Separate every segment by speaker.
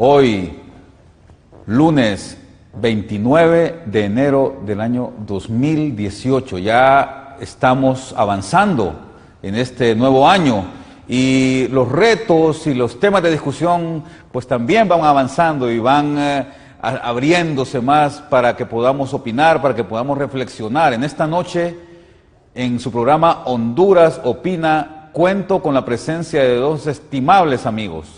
Speaker 1: Hoy, lunes 29 de enero del año 2018, ya estamos avanzando en este nuevo año y los retos y los temas de discusión pues también van avanzando y van abriéndose más para que podamos opinar, para que podamos reflexionar. En esta noche, en su programa Honduras Opina, cuento con la presencia de dos estimables amigos.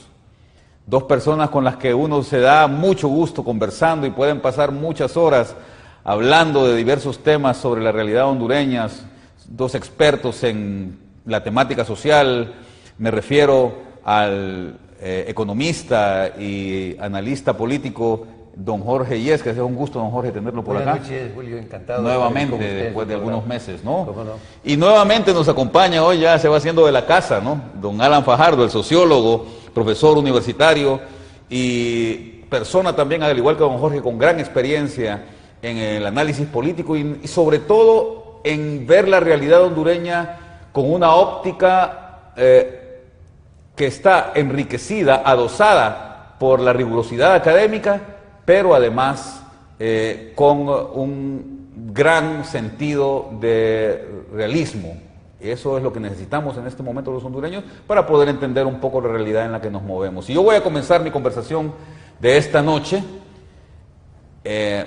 Speaker 1: Dos personas con las que uno se da mucho gusto conversando y pueden pasar muchas horas hablando de diversos temas sobre la realidad hondureña. Dos expertos en la temática social, me refiero al economista y analista político don Jorge Illescas. Es un gusto, don Jorge, tenerlo por acá.
Speaker 2: Buenas noches, Julio, encantado.
Speaker 1: Nuevamente, después de algunos meses, ¿no?
Speaker 2: ¿Cómo no?
Speaker 1: Y nuevamente nos acompaña, hoy ya se va haciendo de la casa, ¿no? Don Alan Fajardo, el sociólogo, profesor universitario y persona también, al igual que don Jorge, con gran experiencia en el análisis político y sobre todo en ver la realidad hondureña con una óptica que está enriquecida, adosada por la rigurosidad académica, pero además con un gran sentido de realismo. Eso es lo que necesitamos en este momento los hondureños para poder entender un poco la realidad en la que nos movemos. Y yo voy a comenzar mi conversación de esta noche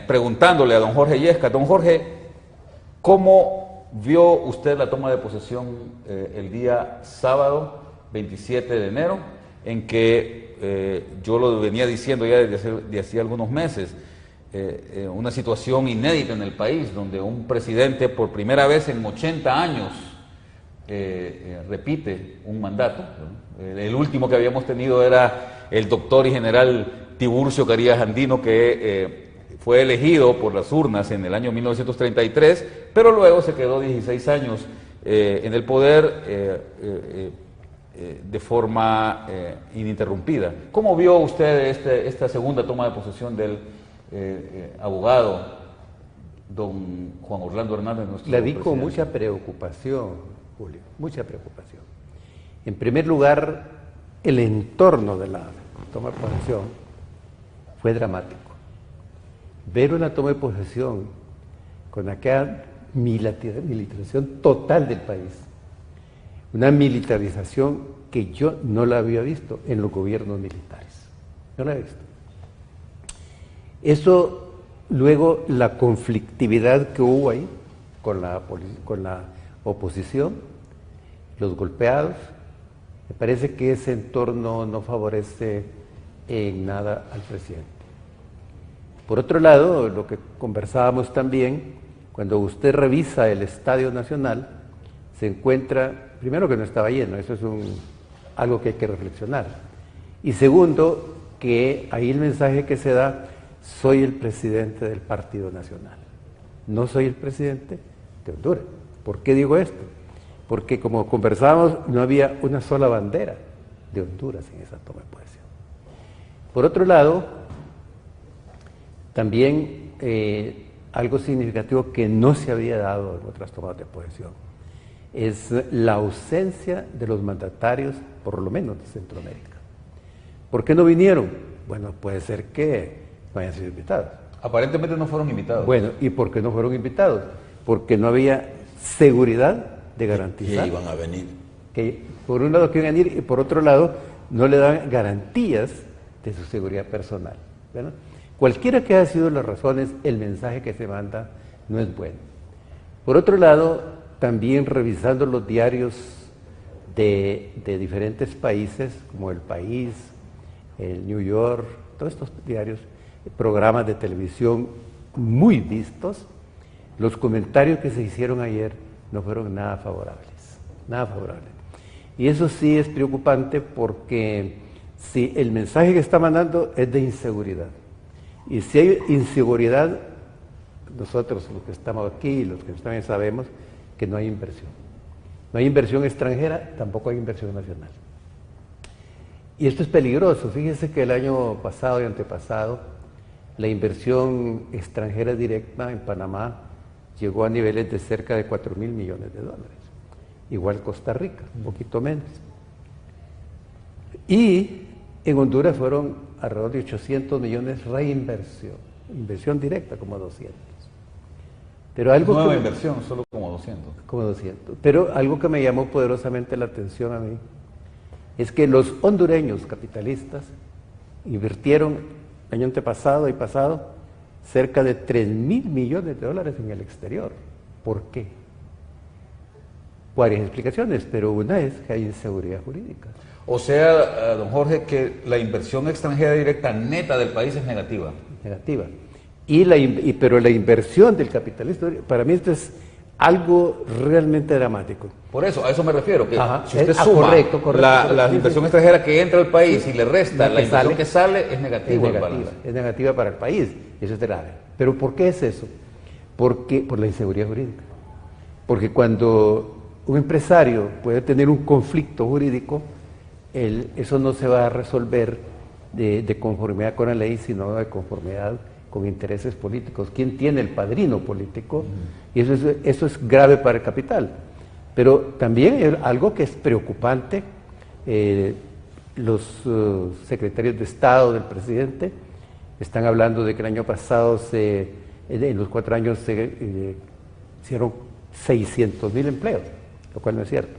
Speaker 1: preguntándole a don Jorge Illescas. Don Jorge, ¿cómo vio usted la toma de posesión el día sábado 27 de enero, en que yo lo venía diciendo ya desde hace algunos meses, una situación inédita en el país, donde un presidente por primera vez en 80 años repite un mandato, ¿no? El último que habíamos tenido era el doctor y general Tiburcio Carías Andino, que fue elegido por las urnas en el año 1933, pero luego se quedó 16 años en el poder de forma ininterrumpida. ¿Cómo vio usted esta segunda toma de posesión del abogado don Juan Orlando Hernández?
Speaker 2: La vi con mucha preocupación, Julio, mucha preocupación. En primer lugar, el entorno de la toma de posesión fue dramático. Ver una toma de posesión con aquella militarización total del país, una militarización que yo no la había visto en los gobiernos militares, no la he visto. Eso, luego, la conflictividad que hubo ahí con la oposición, los golpeados, me parece que ese entorno no favorece en nada al presidente. Por otro lado, lo que conversábamos también, cuando usted revisa el Estadio Nacional, se encuentra, primero, que no estaba lleno, eso es algo que hay que reflexionar. Y segundo, que ahí el mensaje que se da: soy el presidente del Partido Nacional, no soy el presidente de Honduras. ¿Por qué digo esto? Porque, como conversábamos, no había una sola bandera de Honduras en esa toma de posesión. Por otro lado, también algo significativo que no se había dado en otras tomas de posesión es la ausencia de los mandatarios, por lo menos de Centroamérica. ¿Por qué no vinieron? Bueno, puede ser que no hayan sido invitados.
Speaker 1: Aparentemente no fueron invitados.
Speaker 2: Bueno, ¿y por qué no fueron invitados? Porque no había seguridad de garantizar.
Speaker 3: Que iban a venir.
Speaker 2: Que por un lado que iban a venir y por otro lado no le daban garantías de su seguridad personal, ¿verdad? Cualquiera que haya sido las razones, el mensaje que se manda no es bueno. Por otro lado, también revisando los diarios de diferentes países, como El País, el New York, todos estos diarios, programas de televisión muy vistos, los comentarios que se hicieron ayer no fueron nada favorables, nada favorables. Y eso sí es preocupante, porque si el mensaje que está mandando es de inseguridad, y si hay inseguridad, nosotros los que estamos aquí y los que también sabemos que no hay inversión. No hay inversión extranjera, tampoco hay inversión nacional. Y esto es peligroso. Fíjense que el año pasado y antepasado, la inversión extranjera directa en Panamá llegó a niveles de cerca de 4.000 millones de dólares. Igual Costa Rica, un poquito menos. Y en Honduras fueron alrededor de 800 millones reinversión, inversión directa como 200. Pero algo
Speaker 1: nueva inversión, solo como 200.
Speaker 2: Como 200. Pero algo que me llamó poderosamente la atención a mí es que los hondureños capitalistas invirtieron el año antepasado y pasado cerca de 3.000 millones de dólares en el exterior. ¿Por qué? Varias explicaciones, pero una es que hay inseguridad jurídica.
Speaker 1: O sea, don Jorge, que la inversión extranjera directa neta del país es negativa.
Speaker 2: Negativa. Pero la inversión del capitalista, para mí esto es algo realmente dramático.
Speaker 1: Por eso, a eso me refiero, que
Speaker 2: Ajá,
Speaker 1: si usted suma
Speaker 2: correcto,
Speaker 1: la
Speaker 2: sí,
Speaker 1: inversión
Speaker 2: sí.
Speaker 1: extranjera que entra al país
Speaker 2: Sí,
Speaker 1: y le resta la inversión
Speaker 2: sale,
Speaker 1: que sale, es negativa.
Speaker 2: es negativa para el país, eso es grave. ¿Pero por qué es eso? Por la inseguridad jurídica. Porque cuando un empresario puede tener un conflicto jurídico, eso no se va a resolver de conformidad con la ley, sino de conformidad con intereses políticos. ¿Quién tiene el padrino político? Y eso es grave para el capital. Pero también hay algo que es preocupante. Los secretarios de Estado del presidente están hablando de que el año pasado, en los 4 años, se hicieron 600.000 empleos, lo cual no es cierto.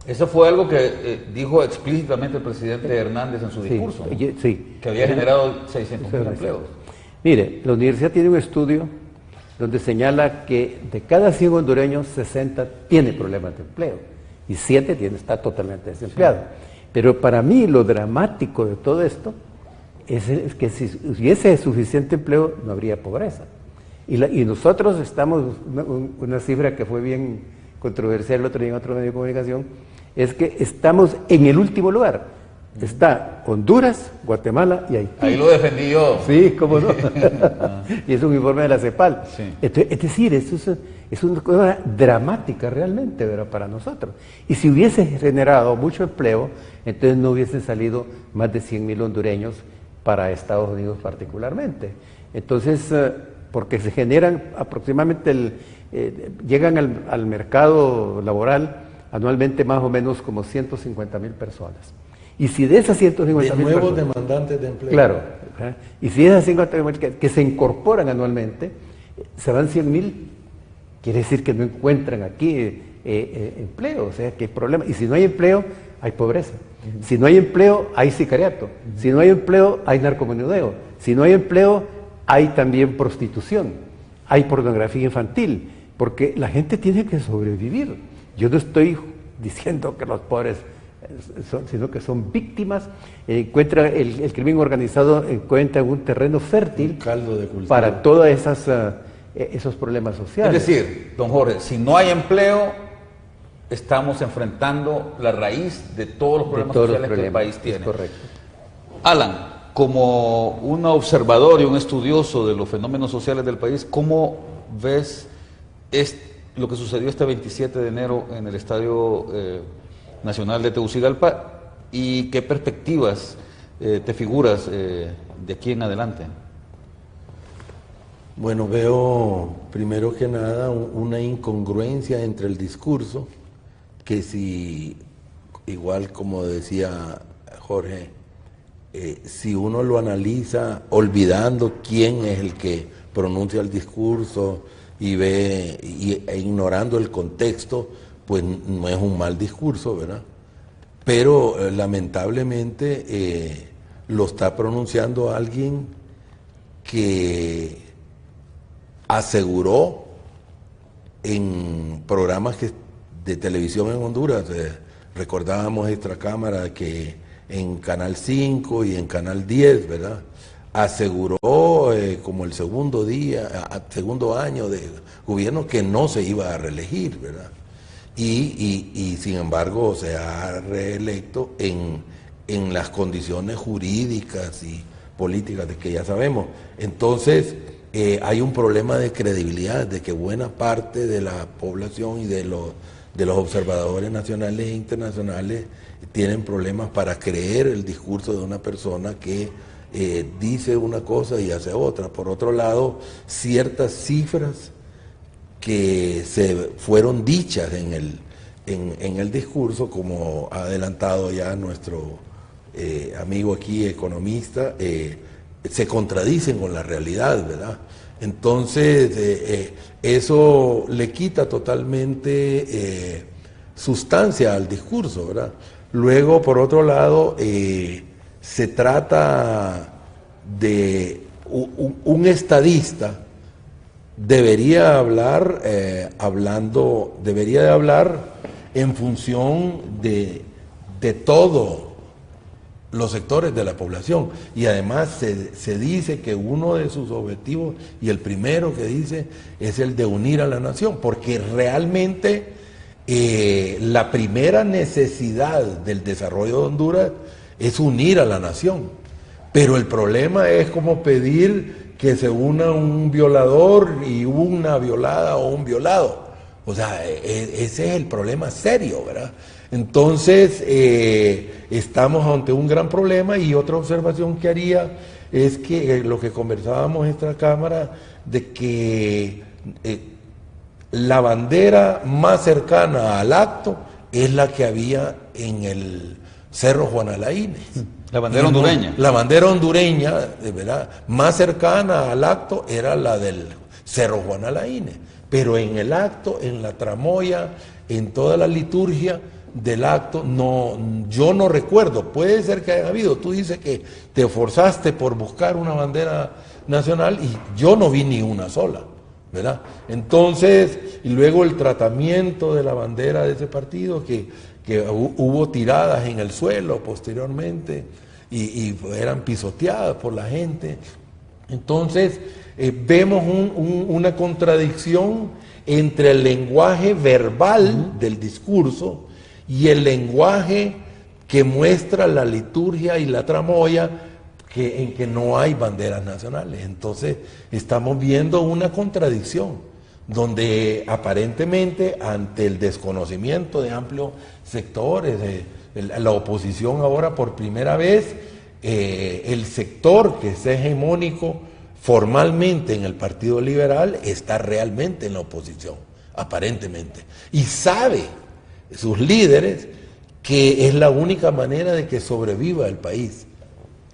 Speaker 1: Eso fue algo que dijo explícitamente el presidente Hernández en su discurso, ¿no?
Speaker 2: Sí.
Speaker 1: Que había generado 600.000 empleos.
Speaker 2: Mire, la universidad tiene un estudio donde señala que de cada 100 hondureños, 60 tiene problemas de empleo y 7 está totalmente desempleado. Sí. Pero para mí lo dramático de todo esto es que si hubiese suficiente empleo, no habría pobreza. Y nosotros estamos, una cifra que fue bien controversial el otro día en otro medio de comunicación, es que estamos en el último lugar. Está Honduras, Guatemala y Haití.
Speaker 1: Ahí lo defendí yo.
Speaker 2: Sí, cómo no. Y es un informe de la CEPAL.
Speaker 1: Sí.
Speaker 2: Es decir, eso es una cosa dramática realmente, ¿verdad? Para nosotros. Y si hubiese generado mucho empleo, entonces no hubiesen salido más de 100.000 hondureños para Estados Unidos particularmente. Entonces, porque se generan aproximadamente, llegan al mercado laboral anualmente más o menos como 150.000 personas. Y si de esas 150.000 personas...
Speaker 3: nuevos demandantes de empleo.
Speaker 2: Claro. Y si de esas 150.000 que se incorporan anualmente, se van 100.000, quiere decir que no encuentran aquí empleo, o sea que hay problema. Y si no hay empleo, hay pobreza. Si no hay empleo, hay sicariato. Si no hay empleo, hay narcomenudeo. Si no hay empleo, hay también prostitución. Hay pornografía infantil. Porque la gente tiene que sobrevivir. Yo no estoy diciendo que los pobres... sino que son víctimas. El crimen organizado encuentra un terreno fértil,
Speaker 3: un caldo de cultivo
Speaker 2: para todos esos problemas sociales.
Speaker 1: Es decir, don Jorge, si no hay empleo, estamos enfrentando la raíz de todos los problemas sociales que el país tiene.
Speaker 2: Es correcto.
Speaker 1: Alan, como un observador y un estudioso de los fenómenos sociales del país, ¿cómo ves lo que sucedió este 27 de enero en el Estadio Nacional de Tegucigalpa y qué perspectivas te figuras de aquí en adelante?
Speaker 3: Bueno, veo primero que nada una incongruencia entre el discurso, que si, igual como decía Jorge, si uno lo analiza olvidando quién es el que pronuncia el discurso e ignorando el contexto, pues no es un mal discurso, ¿verdad? Pero lamentablemente lo está pronunciando alguien que aseguró en programas de televisión en Honduras, recordábamos Extra Cámara que en Canal 5 y en Canal 10, ¿verdad? Aseguró como el segundo año de gobierno que no se iba a reelegir, ¿verdad? Y sin embargo se ha reelecto en las condiciones jurídicas y políticas de que ya sabemos. Entonces hay un problema de credibilidad, de que buena parte de la población y de los observadores nacionales e internacionales tienen problemas para creer el discurso de una persona que dice una cosa y hace otra. Por otro lado, ciertas cifras que se fueron dichas en el discurso, como ha adelantado ya nuestro amigo aquí economista, se contradicen con la realidad, ¿verdad? Entonces, eso le quita totalmente sustancia al discurso, ¿verdad? Luego, por otro lado, se trata de un estadista debería hablar debería de hablar en función de todos los sectores de la población, y además se dice que uno de sus objetivos, y el primero que dice, es el de unir a la nación, porque realmente la primera necesidad del desarrollo de Honduras es unir a la nación, pero el problema es como pedir que se una un violador y una violada o un violado. O sea, ese es el problema serio, ¿verdad? Entonces, estamos ante un gran problema, y otra observación que haría es que lo que conversábamos en esta Cámara, de que la bandera más cercana al acto es la que había en el Cerro Juan Alaínez.
Speaker 1: La bandera hondureña.
Speaker 3: La bandera hondureña, de verdad, más cercana al acto era la del Cerro Juan Alaínez. Pero en el acto, en la tramoya, en toda la liturgia del acto, yo no recuerdo, puede ser que haya habido, tú dices que te esforzaste por buscar una bandera nacional y yo no vi ni una sola, ¿verdad? Entonces, y luego el tratamiento de la bandera de ese partido, que hubo tiradas en el suelo posteriormente y eran pisoteadas por la gente. Entonces, vemos una contradicción entre el lenguaje verbal del discurso y el lenguaje que muestra la liturgia y la tramoya, en que no hay banderas nacionales. Entonces, estamos viendo una contradicción, donde aparentemente, ante el desconocimiento de amplios sectores, la oposición ahora por primera vez, el sector que es hegemónico formalmente en el Partido Liberal está realmente en la oposición, aparentemente, y sabe sus líderes que es la única manera de que sobreviva el país.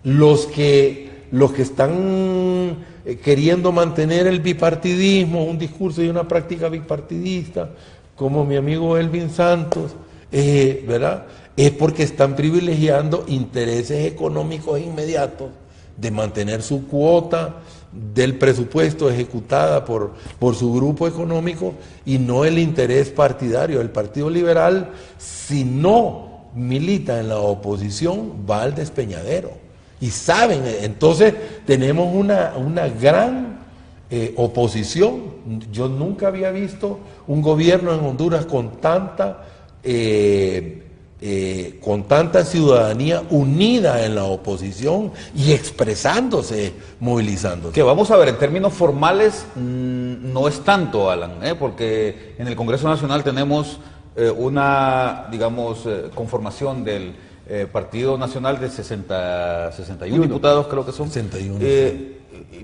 Speaker 3: Los que están queriendo mantener el bipartidismo, un discurso y una práctica bipartidista, como mi amigo Elvin Santos, ¿verdad? Es porque están privilegiando intereses económicos inmediatos de mantener su cuota del presupuesto ejecutada por su grupo económico, y no el interés partidario. El Partido Liberal, si no milita en la oposición, va al despeñadero. Y saben, entonces tenemos una gran oposición. Yo nunca había visto un gobierno en Honduras con tanta ciudadanía unida en la oposición y expresándose, movilizándose.
Speaker 1: Que vamos a ver, en términos formales no es tanto, Alan, porque en el Congreso Nacional tenemos una, digamos, conformación del Partido Nacional de 61 diputados, creo que son,
Speaker 3: 61.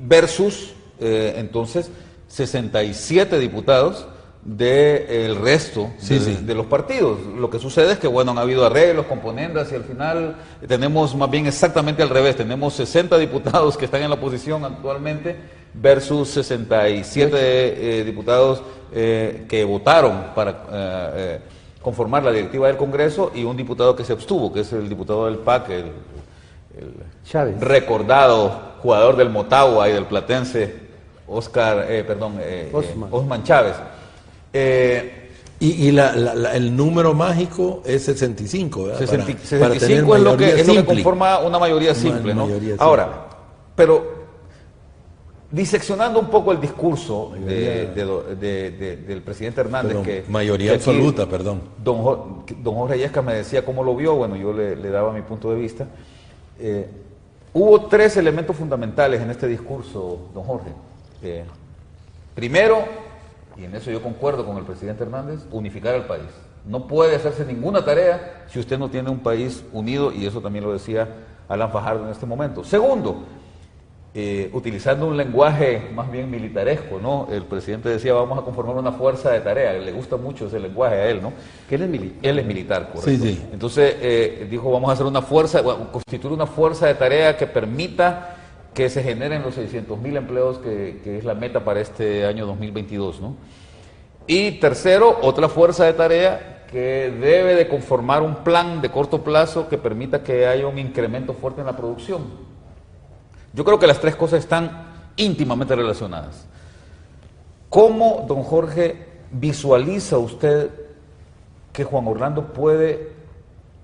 Speaker 1: Versus, entonces, 67 diputados del resto de los partidos. Lo que sucede es que, bueno, han habido arreglos, componendas, y al final tenemos más bien exactamente al revés. Tenemos 60 diputados que están en la oposición actualmente versus 67 diputados que votaron para conformar la directiva del Congreso, y un diputado que se abstuvo, que es el diputado del PAC, el
Speaker 2: Chávez,
Speaker 1: recordado jugador del Motagua y del Platense, Osman Chávez.
Speaker 3: Y el número mágico es 65, ¿verdad?
Speaker 1: 65 es lo que conforma una mayoría simple, ¿no? Ahora, pero diseccionando un poco el discurso del presidente Hernández,
Speaker 3: mayoría absoluta, perdón.
Speaker 1: Don Jorge Yescas me decía cómo lo vio, bueno, yo le daba mi punto de vista. Hubo tres elementos fundamentales en este discurso, don Jorge. Primero, y en eso yo concuerdo con el presidente Hernández, unificar al país. No puede hacerse ninguna tarea si usted no tiene un país unido, y eso también lo decía Alan Fajardo en este momento. Segundo, utilizando un lenguaje más bien militaresco, ¿no? El presidente decía, vamos a conformar una fuerza de tarea, le gusta mucho ese lenguaje a él, ¿no?
Speaker 2: Que él es militar.
Speaker 1: Él es militar, correcto.
Speaker 3: Sí, sí.
Speaker 1: Entonces dijo, vamos a hacer una fuerza, constituir una fuerza de tarea que permita que se generen los 600,000 empleos que es la meta para este año 2022, ¿no? Y tercero, otra fuerza de tarea que debe de conformar un plan de corto plazo que permita que haya un incremento fuerte en la producción. Yo creo que las tres cosas están íntimamente relacionadas. ¿Cómo, don Jorge, visualiza usted que Juan Orlando puede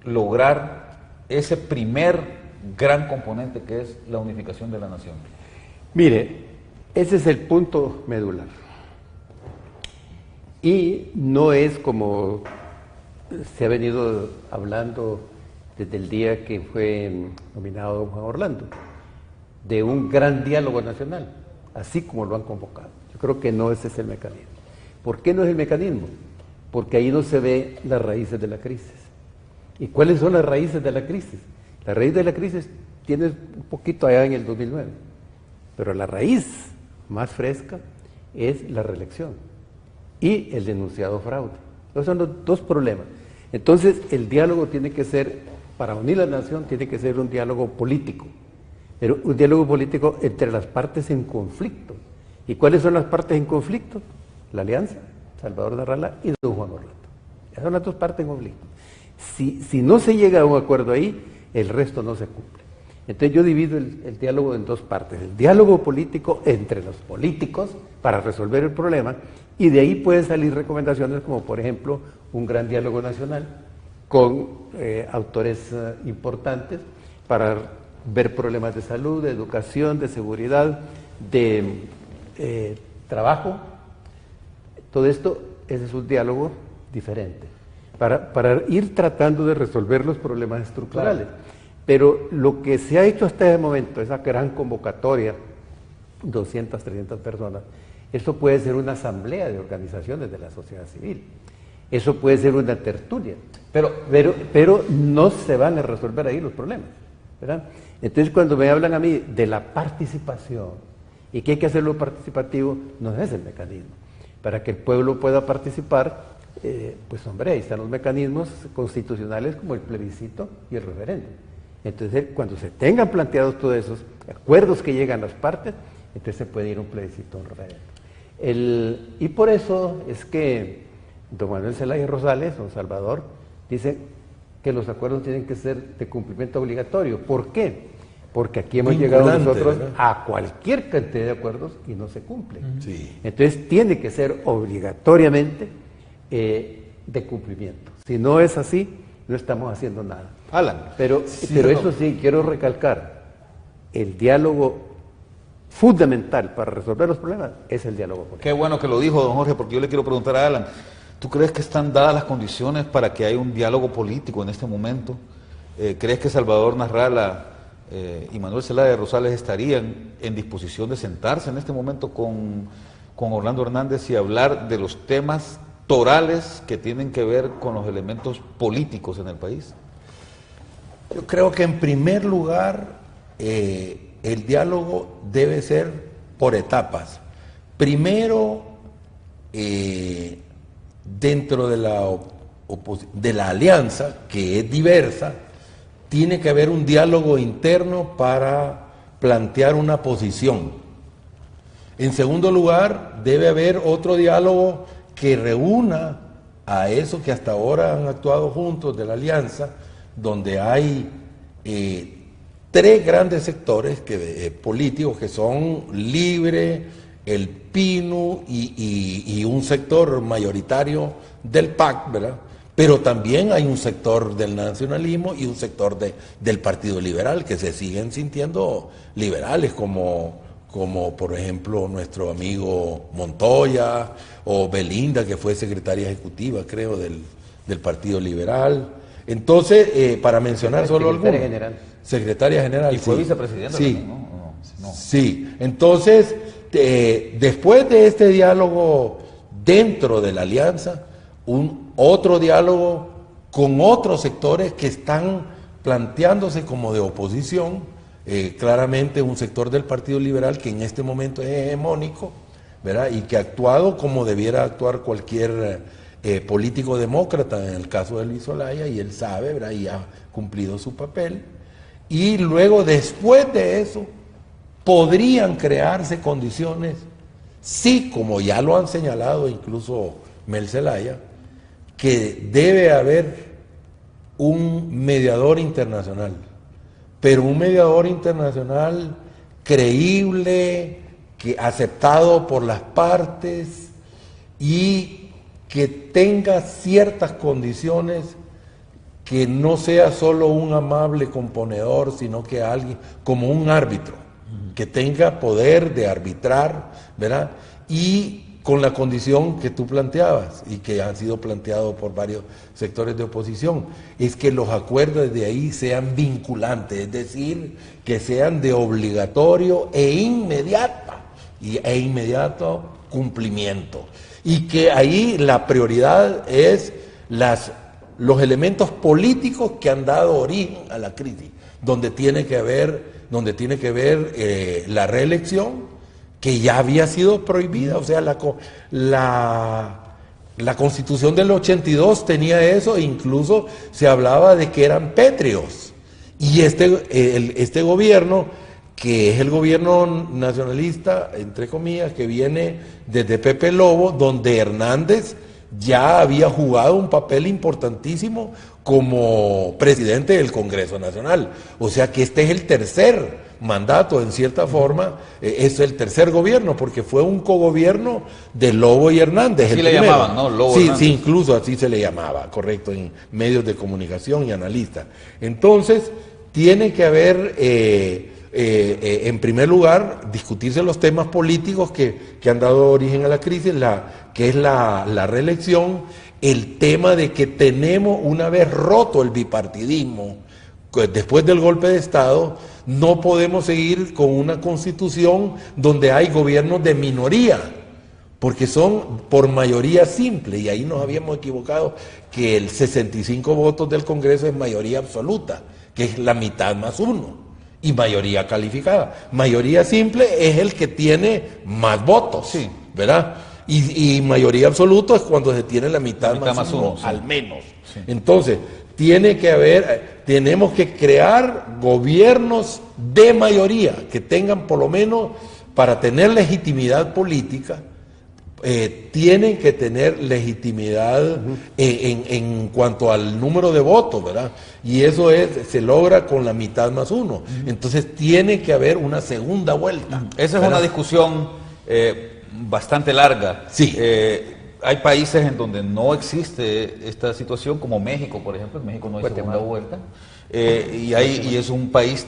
Speaker 1: lograr ese primer gran componente que es la unificación de la nación?
Speaker 2: Mire, ese es el punto medular. Y no es como se ha venido hablando desde el día que fue nominado don Juan Orlando, de un gran diálogo nacional, así como lo han convocado. Yo creo que no ese es el mecanismo. ¿Por qué no es el mecanismo? Porque ahí no se ve las raíces de la crisis. ¿Y cuáles son las raíces de la crisis? La raíz de la crisis tiene un poquito allá en el 2009, pero la raíz más fresca es la reelección y el denunciado fraude. Esos son los dos problemas. Entonces, el diálogo tiene que ser, para unir la nación, tiene que ser un diálogo político, pero un diálogo político entre las partes en conflicto. ¿Y cuáles son las partes en conflicto? La Alianza, Salvador Narrala y don Juan Orlando. Esas son las dos partes en conflicto. Si no se llega a un acuerdo ahí, el resto no se cumple. Entonces yo divido el diálogo en dos partes. El diálogo político entre los políticos para resolver el problema, y de ahí pueden salir recomendaciones como, por ejemplo, un gran diálogo nacional con autores importantes para ver problemas de salud, de educación, de seguridad, de trabajo. Todo esto, ese es un diálogo diferente, para ir tratando de resolver los problemas estructurales. Claro. Pero lo que se ha hecho hasta el momento, esa gran convocatoria, 200, 300 personas, eso puede ser una asamblea de organizaciones de la sociedad civil, eso puede ser una tertulia, pero no se van a resolver ahí los problemas, ¿verdad? Entonces, cuando me hablan a mí de la participación y que hay que hacerlo participativo, no es el mecanismo. Para que el pueblo pueda participar, pues hombre, ahí están los mecanismos constitucionales como el plebiscito y el referéndum. Entonces, cuando se tengan planteados todos esos acuerdos que llegan las partes, entonces se puede ir a un plebiscito, un referéndum. Y por eso es que don Manuel Zelaya Rosales, don Salvador, dice que los acuerdos tienen que ser de cumplimiento obligatorio. ¿Por qué? Porque aquí hemos llegado nosotros, ¿verdad?, a cualquier cantidad de acuerdos y no se cumplen. Sí. Entonces tiene que ser obligatoriamente de cumplimiento. Si no es así, no estamos haciendo nada.
Speaker 1: Alan.
Speaker 2: Pero eso sí, quiero recalcar, el diálogo fundamental para resolver los problemas es el diálogo político.
Speaker 1: Qué bueno que lo dijo don Jorge, porque yo le quiero preguntar a Alan, ¿tú crees que están dadas las condiciones para que haya un diálogo político en este momento? ¿Crees que Salvador Narrala y Manuel Zelaya Rosales estarían en disposición de sentarse en este momento con Orlando Hernández y hablar de los temas torales que tienen que ver con los elementos políticos en el país?
Speaker 3: Yo creo que en primer lugar el diálogo debe ser por etapas. Primero, dentro de la alianza, que es diversa, tiene que haber un diálogo interno para plantear una posición. En segundo lugar, debe haber otro diálogo que reúna a esos que hasta ahora han actuado juntos de la alianza, donde hay tres grandes sectores políticos que son Libre, el PINU y un sector mayoritario del PAC, ¿verdad? Pero también hay un sector del nacionalismo y un sector del Partido Liberal que se siguen sintiendo liberales, como por ejemplo nuestro amigo Montoya o Belinda, que fue secretaria ejecutiva, creo, del Partido Liberal. Entonces, para mencionar solo algunos. Secretaria General.
Speaker 1: Y fue vicepresidenta
Speaker 3: sí,
Speaker 1: también, ¿no?
Speaker 3: Sí, entonces, después de este diálogo dentro de la alianza, otro diálogo con otros sectores que están planteándose como de oposición, claramente un sector del Partido Liberal que en este momento es hegemónico, ¿verdad? Y que ha actuado como debiera actuar cualquier político demócrata en el caso de Luis Zelaya, y él sabe, ¿verdad? Y ha cumplido su papel. Y luego, después de eso, podrían crearse condiciones, sí, como ya lo han señalado incluso Mel Zelaya, que debe haber un mediador internacional, pero un mediador internacional creíble, que aceptado por las partes y que tenga ciertas condiciones, que no sea solo un amable componedor, sino que alguien como un árbitro, que tenga poder de arbitrar, ¿verdad? Y con la condición que tú planteabas y que han sido planteados por varios sectores de oposición, es que los acuerdos de ahí sean vinculantes, es decir, que sean de obligatorio e inmediato cumplimiento, y que ahí la prioridad es los elementos políticos que han dado origen a la crisis, donde tiene que haber la reelección, que ya había sido prohibida. O sea, la Constitución del 82 tenía eso, e incluso se hablaba de que eran pétreos. Y este gobierno, que es el gobierno nacionalista, entre comillas, que viene desde Pepe Lobo, donde Hernández ya había jugado un papel importantísimo como presidente del Congreso Nacional. O sea que este es el tercer mandato, en cierta forma, es el tercer gobierno, porque fue un cogobierno de Lobo y Hernández.
Speaker 1: Así le llamaban, ¿no? Lobo,
Speaker 3: sí, sí, incluso así se le llamaba, correcto, en medios de comunicación y analistas. Entonces, tiene que haber, en primer lugar, discutirse los temas políticos que han dado origen a la crisis, que es la reelección, el tema de que tenemos, una vez roto el bipartidismo, después del golpe de Estado, no podemos seguir con una constitución donde hay gobiernos de minoría, porque son por mayoría simple, y ahí nos habíamos equivocado, que el 65 votos del Congreso es mayoría absoluta, que es la mitad más uno, y mayoría calificada. Mayoría simple es el que tiene más votos,
Speaker 1: sí,
Speaker 3: ¿verdad? Y mayoría absoluta es cuando se tiene la mitad más uno, sí, al menos. Sí. Entonces, tenemos que crear gobiernos de mayoría que tengan, por lo menos, para tener legitimidad política, tienen que tener legitimidad en cuanto al número de votos, ¿verdad? Y eso se logra con la mitad más uno. Entonces tiene que haber una segunda vuelta.
Speaker 1: Esa es una discusión bastante larga.
Speaker 3: Sí.
Speaker 1: Hay países en donde no existe esta situación, como México, por ejemplo. En México no hay segunda vuelta. Y es un país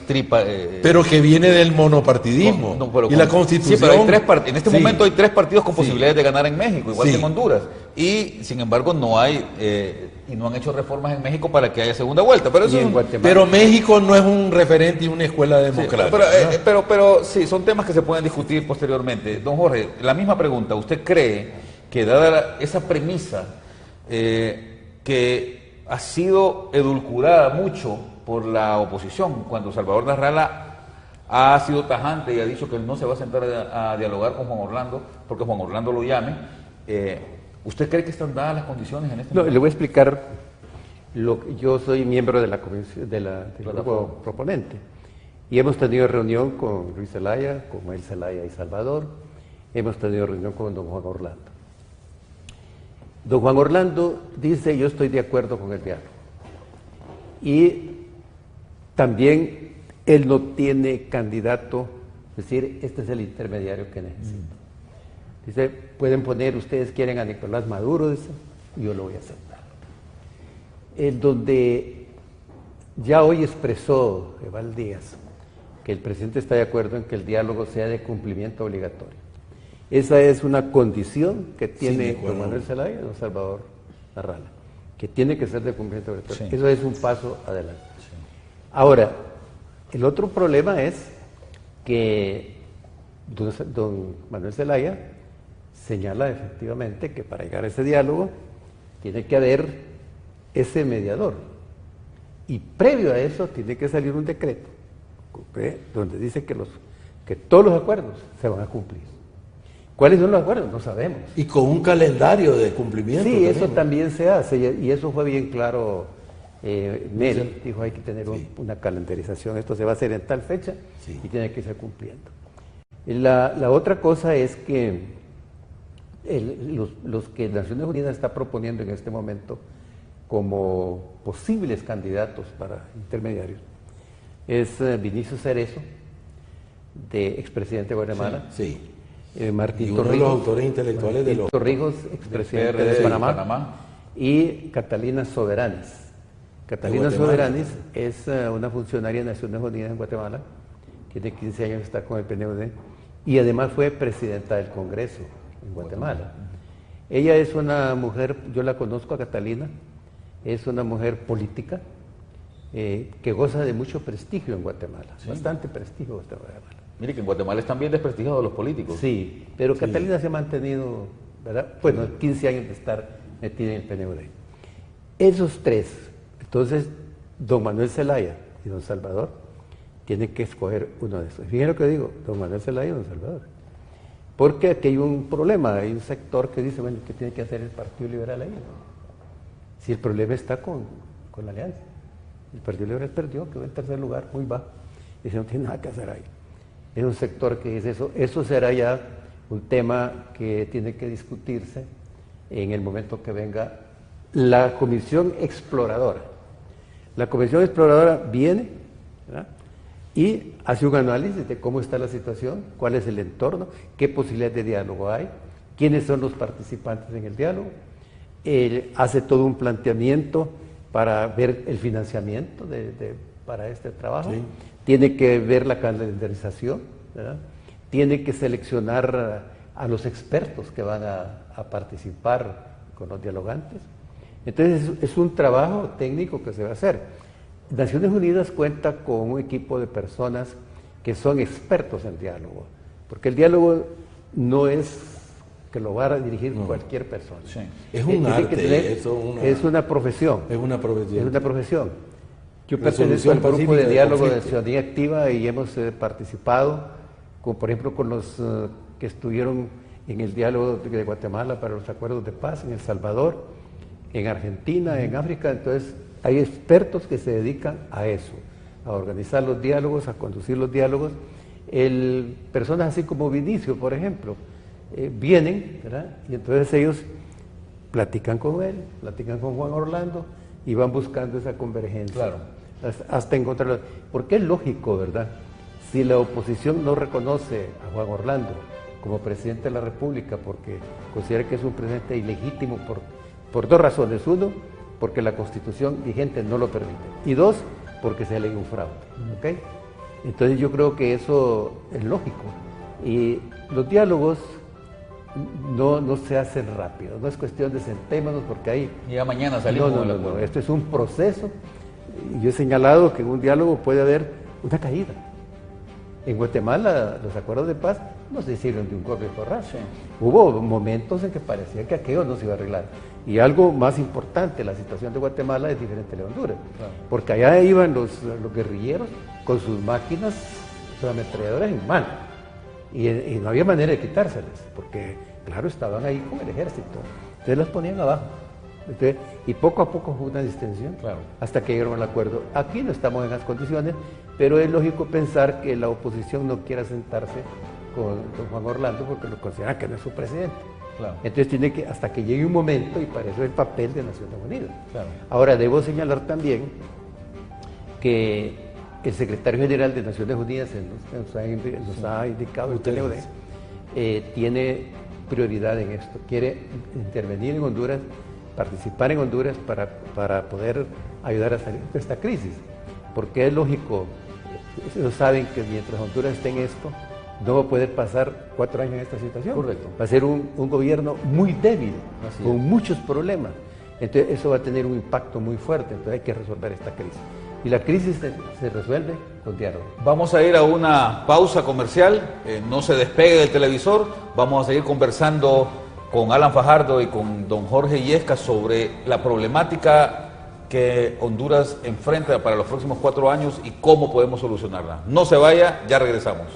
Speaker 3: pero que viene del monopartidismo. Y la Constitución.
Speaker 1: Sí, pero en este momento hay 3 partidos con posibilidades de ganar en México, igual que en Honduras. Y sin embargo no hay, y no han hecho reformas en México para que haya segunda vuelta.
Speaker 3: Pero México no es un referente y una escuela democrática.
Speaker 1: Pero sí, son temas que se pueden discutir posteriormente. Don Jorge, la misma pregunta. ¿Usted cree que, dada esa premisa que ha sido edulcorada mucho por la oposición, cuando Salvador Narrala ha sido tajante y ha dicho que él no se va a sentar a dialogar con Juan Orlando porque Juan Orlando lo llame, ¿usted cree que están dadas las condiciones en este momento?
Speaker 2: Le voy a explicar. Yo soy miembro de la comisión del grupo proponente, y hemos tenido reunión con Luis Zelaya, con Mel Zelaya y Salvador. Hemos tenido reunión con don Juan Orlando. Don Juan Orlando dice: yo estoy de acuerdo con el diálogo, y también él no tiene candidato, es decir, este es el intermediario que necesita. Dice: pueden poner, ustedes quieren a Nicolás Maduro, dice, yo lo voy a aceptar. Donde ya hoy expresó Eval Díaz que el presidente está de acuerdo en que el diálogo sea de cumplimiento obligatorio. Esa es una condición que tiene don Manuel Zelaya y don Salvador Narrala, que tiene que ser de cumplimiento obligatorio. Sí. Eso es un paso adelante. Sí. Ahora, el otro problema es que don Manuel Zelaya señala efectivamente que para llegar a ese diálogo tiene que haber ese mediador, y previo a eso tiene que salir un decreto donde dice que todos los acuerdos se van a cumplir. ¿Cuáles son los acuerdos? No sabemos.
Speaker 3: Y con un calendario de cumplimiento.
Speaker 2: Sí,
Speaker 3: también,
Speaker 2: eso
Speaker 3: ¿no?
Speaker 2: también se hace, y eso fue bien claro. Mel dijo, hay que tener una calendarización, esto se va a hacer en tal fecha y tiene que irse cumpliendo. La otra cosa es que los que Naciones Unidas está proponiendo en este momento como posibles candidatos para intermediarios es Vinicio Cerezo, expresidente de Guatemala,
Speaker 3: Sí.
Speaker 2: Martín
Speaker 3: Y uno de
Speaker 2: Torrijos,
Speaker 3: los autores intelectuales de los...
Speaker 2: Torrijos, expresidente
Speaker 1: PRD
Speaker 2: de
Speaker 1: de
Speaker 2: Panamá, y Catalina Soberanis. Catalina Soberanis es una funcionaria de Naciones Unidas en Guatemala, tiene 15 años de estar con el PNUD y además fue presidenta del Congreso en Guatemala. Ella es una mujer, yo la conozco a Catalina, es una mujer política que goza de mucho prestigio en Guatemala, bastante prestigio en Guatemala.
Speaker 1: Mire que en Guatemala están bien desprestigiados los políticos.
Speaker 2: Sí, pero Catalina se ha mantenido, ¿verdad? Bueno, 15 años de estar metida en el PNUD. Esos tres, entonces, don Manuel Zelaya y don Salvador, tienen que escoger uno de esos. Fíjense lo que digo, don Manuel Zelaya y don Salvador. Porque aquí hay un problema, hay un sector que dice, bueno, ¿qué tiene que hacer el Partido Liberal ahí? Si el problema está con la alianza. El Partido Liberal perdió, quedó en tercer lugar, muy bajo. Dice, no tiene nada que hacer ahí. Es un sector que dice eso será ya un tema que tiene que discutirse en el momento que venga la comisión exploradora. La comisión exploradora viene, ¿verdad?, y hace un análisis de cómo está la situación, cuál es el entorno, qué posibilidades de diálogo hay, quiénes son los participantes en el diálogo, hace todo un planteamiento para ver el financiamiento para este trabajo, tiene que ver la calendarización, ¿verdad?, tiene que seleccionar a los expertos que van a participar con los dialogantes. Entonces es un trabajo técnico que se va a hacer. Naciones Unidas cuenta con un equipo de personas que son expertos en diálogo, porque el diálogo no es que lo va a dirigir cualquier persona.
Speaker 3: Sí. Es un arte,
Speaker 2: es una profesión.
Speaker 3: Es una profesión.
Speaker 2: Es una profesión. Yo pertenezco al grupo de diálogo de ciudadanía activa y hemos participado, como por ejemplo con los que estuvieron en el diálogo de Guatemala para los acuerdos de paz, en El Salvador, en Argentina, en África. Entonces hay expertos que se dedican a eso, a organizar los diálogos, a conducir los diálogos. Personas así como Vinicio, por ejemplo, vienen, ¿verdad?, y entonces ellos platican con él, platican con Juan Orlando y van buscando esa convergencia.
Speaker 1: Claro.
Speaker 2: Hasta encontrarlo. Porque es lógico, ¿verdad? Si la oposición no reconoce a Juan Orlando como presidente de la República porque considera que es un presidente ilegítimo por dos razones. Uno, porque la Constitución vigente no lo permite. Y dos, porque se alega un fraude. ¿Okay? Entonces yo creo que eso es lógico. Y los diálogos no se hacen rápido. No es cuestión de sentémonos porque ahí...
Speaker 1: Ya mañana salimos del acuerdo.
Speaker 2: No. Esto es un proceso. Yo he señalado que en un diálogo puede haber una caída. En Guatemala los acuerdos de paz no se hicieron de un golpe de porrazo. Sí. Hubo momentos en que parecía que aquello no se iba a arreglar. Y algo más importante, la situación de Guatemala es diferente de Honduras. Claro. Porque allá iban los guerrilleros con sus máquinas, sus ametralladoras en mano. Y no había manera de quitárselas, porque claro, estaban ahí con el ejército. Entonces las ponían abajo. Entonces, y poco a poco fue una distensión, claro, hasta que llegaron al acuerdo. Aquí no estamos en esas condiciones, pero es lógico pensar que la oposición no quiera sentarse con Juan Orlando porque lo considera que no es su presidente. Claro. Entonces tiene que, hasta que llegue un momento, y para eso es el papel de Naciones Unidas. Claro. Ahora, debo señalar también que el secretario general de Naciones Unidas nos ha indicado el PNUD, tiene prioridad en esto, quiere intervenir en Honduras, participar en Honduras para poder ayudar a salir de esta crisis, porque es lógico, ellos saben que mientras Honduras esté en esto, no va a poder pasar 4 años en esta situación. Correcto. Va a ser un gobierno muy débil, con muchos problemas. Entonces eso va a tener un impacto muy fuerte, entonces hay que resolver esta crisis. Y la crisis se resuelve con diálogo.
Speaker 1: Vamos a ir a una pausa comercial, no se despegue del televisor, vamos a seguir conversando con Alan Fajardo y con don Jorge Illescas sobre la problemática que Honduras enfrenta para los próximos 4 años y cómo podemos solucionarla. No se vaya, ya regresamos.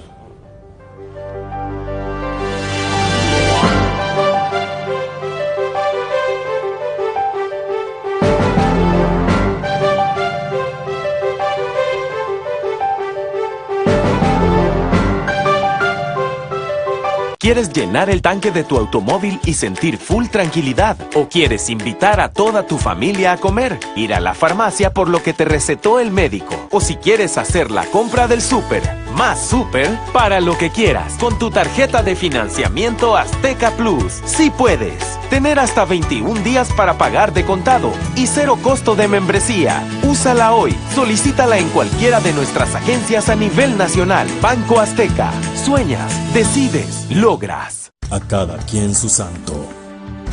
Speaker 4: ¿Quieres llenar el tanque de tu automóvil y sentir full tranquilidad? ¿O quieres invitar a toda tu familia a comer? Ir a la farmacia por lo que te recetó el médico. O si quieres hacer la compra del súper, más súper, para lo que quieras. Con tu tarjeta de financiamiento Azteca Plus. ¡Sí puedes! Tener hasta 21 días para pagar de contado y 0 costo de membresía. Úsala hoy. Solicítala en cualquiera de nuestras agencias a nivel nacional. Banco Azteca. Sueñas, decides, logras.
Speaker 5: A cada quien su santo.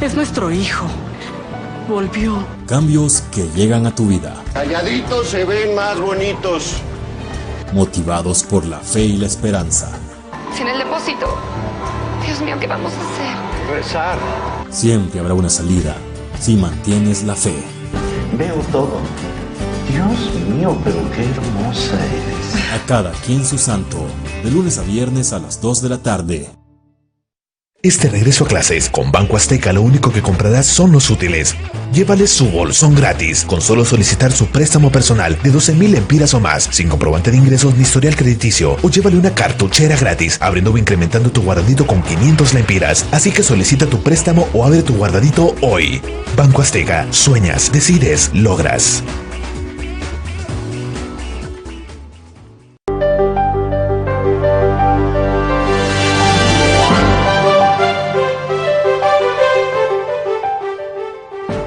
Speaker 6: Es nuestro hijo. Volvió.
Speaker 5: Cambios que llegan a tu vida.
Speaker 7: Calladitos se ven más bonitos.
Speaker 5: Motivados por la fe y la esperanza.
Speaker 8: Sin el depósito. Dios mío, ¿qué vamos a hacer?
Speaker 7: Rezar.
Speaker 5: Siempre habrá una salida si mantienes la fe.
Speaker 9: Veo todo. Dios mío, pero qué hermosa eres.
Speaker 5: A cada quien su santo. De lunes a viernes a las 2 de la tarde.
Speaker 10: Este regreso a clases con Banco Azteca lo único que comprarás son los útiles. Llévales su bolsón gratis con solo solicitar su préstamo personal de 12,000 lempiras o más, sin comprobante de ingresos ni historial crediticio, o llévale una cartuchera gratis, abriendo o incrementando tu guardadito con 500 lempiras. Así que solicita tu préstamo o abre tu guardadito hoy. Banco Azteca, sueñas, decides, logras.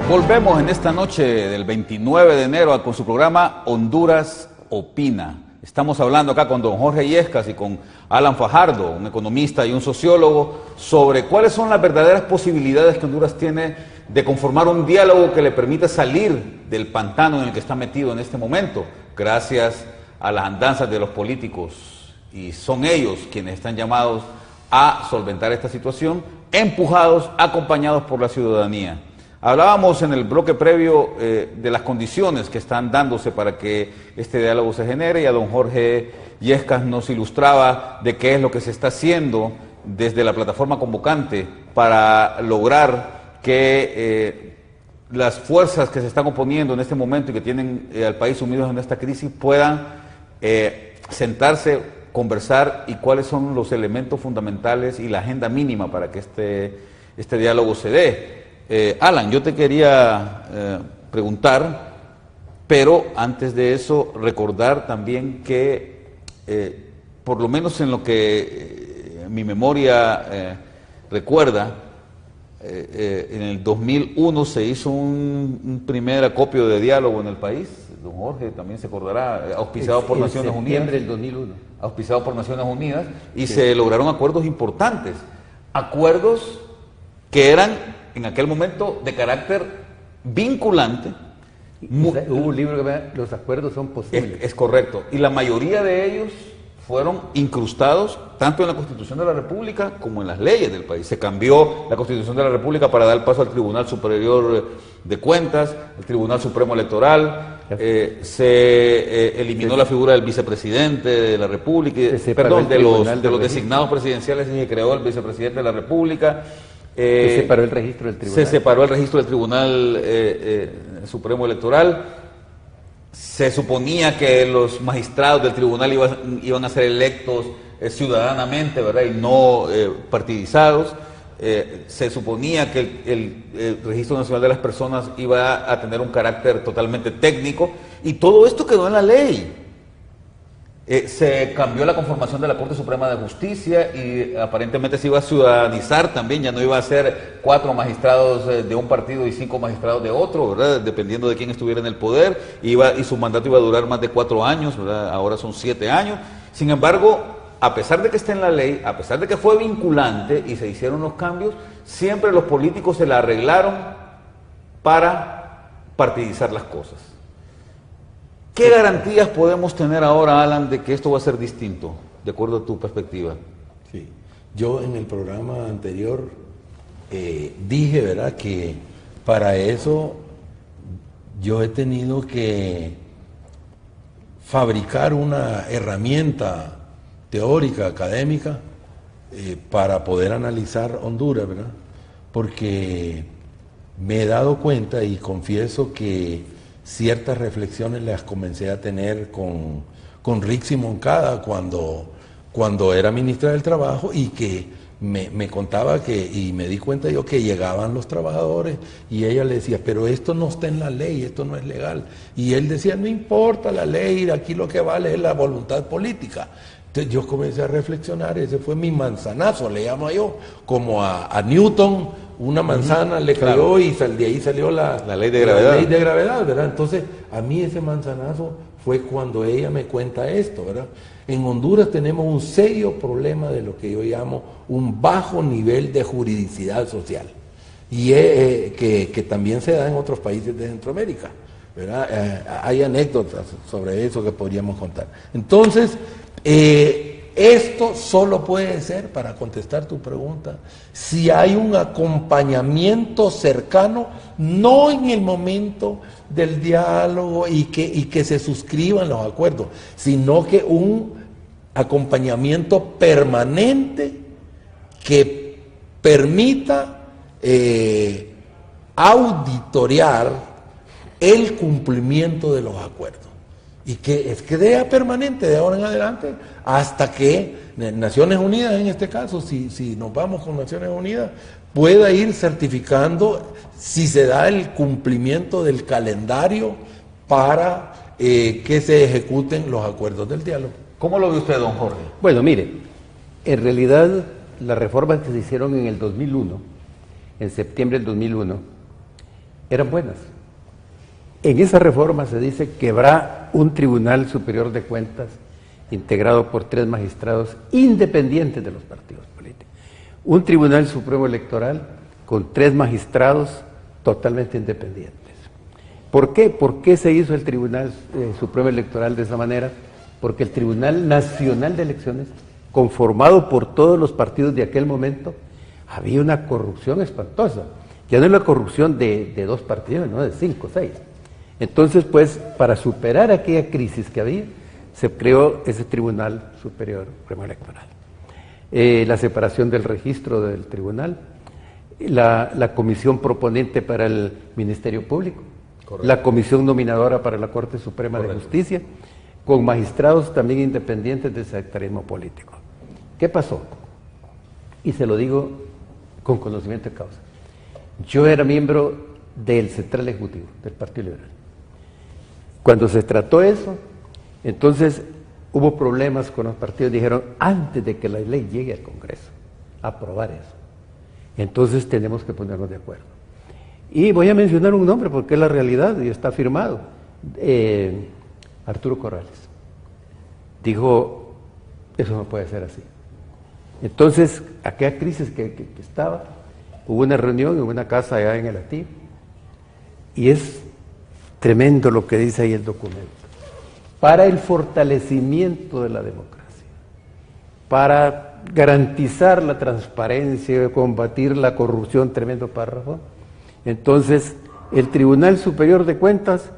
Speaker 1: Volvemos en esta noche del 29 de enero con su programa Honduras Opina. Estamos hablando acá con don Jorge Illescas y con Alan Fajardo, un economista y un sociólogo, sobre cuáles son las verdaderas posibilidades que Honduras tiene de conformar un diálogo que le permita salir del pantano en el que está metido en este momento, gracias a las andanzas de los políticos. Y son ellos quienes están llamados a solventar esta situación, empujados, acompañados por la ciudadanía. Hablábamos en el bloque previo de las condiciones que están dándose para que este diálogo se genere, y a don Jorge Illescas nos ilustraba de qué es lo que se está haciendo desde la plataforma convocante para lograr que las fuerzas que se están oponiendo en este momento y que tienen al país sumidos en esta crisis puedan sentarse, conversar, y cuáles son los elementos fundamentales y la agenda mínima para que este diálogo se dé. Alan, yo te quería preguntar, pero antes de eso recordar también que, por lo menos en lo que mi memoria recuerda, en el 2001 se hizo un primer acopio de diálogo en el país. Don Jorge también se acordará, auspiciado por Naciones Unidas.
Speaker 2: En septiembre del 2001.
Speaker 1: Auspiciado por Naciones Unidas, y se lograron acuerdos importantes. Acuerdos que eran en aquel momento de carácter vinculante.
Speaker 2: Hubo un libro que llama Los acuerdos son posibles.
Speaker 1: Es correcto. Y la mayoría de ellos fueron incrustados tanto en la Constitución de la República como en las leyes del país. Se cambió la Constitución de la República para dar paso al Tribunal Superior de Cuentas, al Tribunal Supremo Electoral, se eliminó la figura del vicepresidente de la República, de los designados presidenciales, y se creó el vicepresidente de la República.
Speaker 2: Se separó el registro del tribunal.
Speaker 1: Se separó el registro del Tribunal Supremo Electoral. Se suponía que los magistrados del tribunal iban a ser electos ciudadanamente, ¿verdad? Y no partidizados. Se suponía que el Registro Nacional de las Personas iba a tener un carácter totalmente técnico, y todo esto quedó en la ley. Se cambió la conformación de la Corte Suprema de Justicia, y aparentemente se iba a ciudadanizar también. Ya no iba a ser 4 magistrados de un partido y 5 magistrados de otro, ¿verdad? Dependiendo de quién estuviera en el poder, y su mandato iba a durar más de 4 años, ¿verdad? Ahora son 7 años. Sin embargo, a pesar de que esté en la ley, a pesar de que fue vinculante y se hicieron los cambios, siempre los políticos se la arreglaron para partidizar las cosas. ¿Qué garantías podemos tener ahora, Alan, de que esto va a ser distinto, de acuerdo a tu perspectiva?
Speaker 3: Sí. Yo en el programa anterior dije, ¿verdad?, que para eso yo he tenido que fabricar una herramienta teórica, académica, para poder analizar Honduras, ¿verdad? Porque me he dado cuenta y confieso que ciertas reflexiones las comencé a tener con Rixi Moncada cuando era ministra del Trabajo, y que me contaba y me di cuenta yo que llegaban los trabajadores y ella le decía, pero esto no está en la ley, esto no es legal. Y él decía, no importa la ley, aquí lo que vale es la voluntad política. Entonces yo comencé a reflexionar, ese fue mi manzanazo, le llamo yo, como a Newton, una manzana le cayó y de ahí salió la
Speaker 1: ley de gravedad.
Speaker 3: La ley de gravedad, ¿verdad? Entonces a mí ese manzanazo fue cuando ella me cuenta esto, ¿verdad? En Honduras tenemos un serio problema de lo que yo llamo un bajo nivel de juridicidad social, y que también se da en otros países de Centroamérica, ¿verdad? Hay anécdotas sobre eso que podríamos contar. Entonces, esto solo puede ser, para contestar tu pregunta, si hay un acompañamiento cercano, no en el momento del diálogo y que se suscriban los acuerdos, sino que un acompañamiento permanente que permita auditorear el cumplimiento de los acuerdos, y que sea permanente de ahora en adelante hasta que Naciones Unidas, en este caso, si nos vamos con Naciones Unidas, pueda ir certificando si se da el cumplimiento del calendario para que se ejecuten los acuerdos del diálogo.
Speaker 1: ¿Cómo lo ve usted, don Jorge?
Speaker 2: Bueno, mire, en realidad las reformas que se hicieron en el 2001, en septiembre del 2001, eran buenas. En esa reforma se dice que habrá un Tribunal Superior de Cuentas integrado por 3 magistrados independientes de los partidos políticos. Un Tribunal Supremo Electoral con 3 magistrados totalmente independientes. ¿Por qué? ¿Por qué se hizo el Tribunal Supremo Electoral de esa manera? Porque el Tribunal Nacional de Elecciones, conformado por todos los partidos de aquel momento, había una corrupción espantosa. Ya no es la corrupción de 2 partidos, no de 5 o 6. Entonces, pues, para superar aquella crisis que había, se creó ese Tribunal Superior Supremo Electoral. La separación del registro del tribunal, la comisión proponente para el Ministerio Público, correcto, la comisión nominadora para la Corte Suprema, correcto, de Justicia, con magistrados también independientes del sectarismo político. ¿Qué pasó? Y se lo digo con conocimiento de causa. Yo era miembro del Central Ejecutivo del Partido Liberal. Cuando se trató eso, entonces hubo problemas con los partidos. Dijeron, antes de que la ley llegue al Congreso, aprobar eso. Entonces tenemos que ponernos de acuerdo. Y voy a mencionar un nombre porque es la realidad y está firmado. Arturo Corrales dijo, eso no puede ser así. Entonces, aquella crisis que estaba, hubo una reunión en una casa allá en el Atí, y es tremendo lo que dice ahí el documento. Para el fortalecimiento de la democracia, para garantizar la transparencia, combatir la corrupción, tremendo párrafo. Entonces, el Tribunal Superior de Cuentas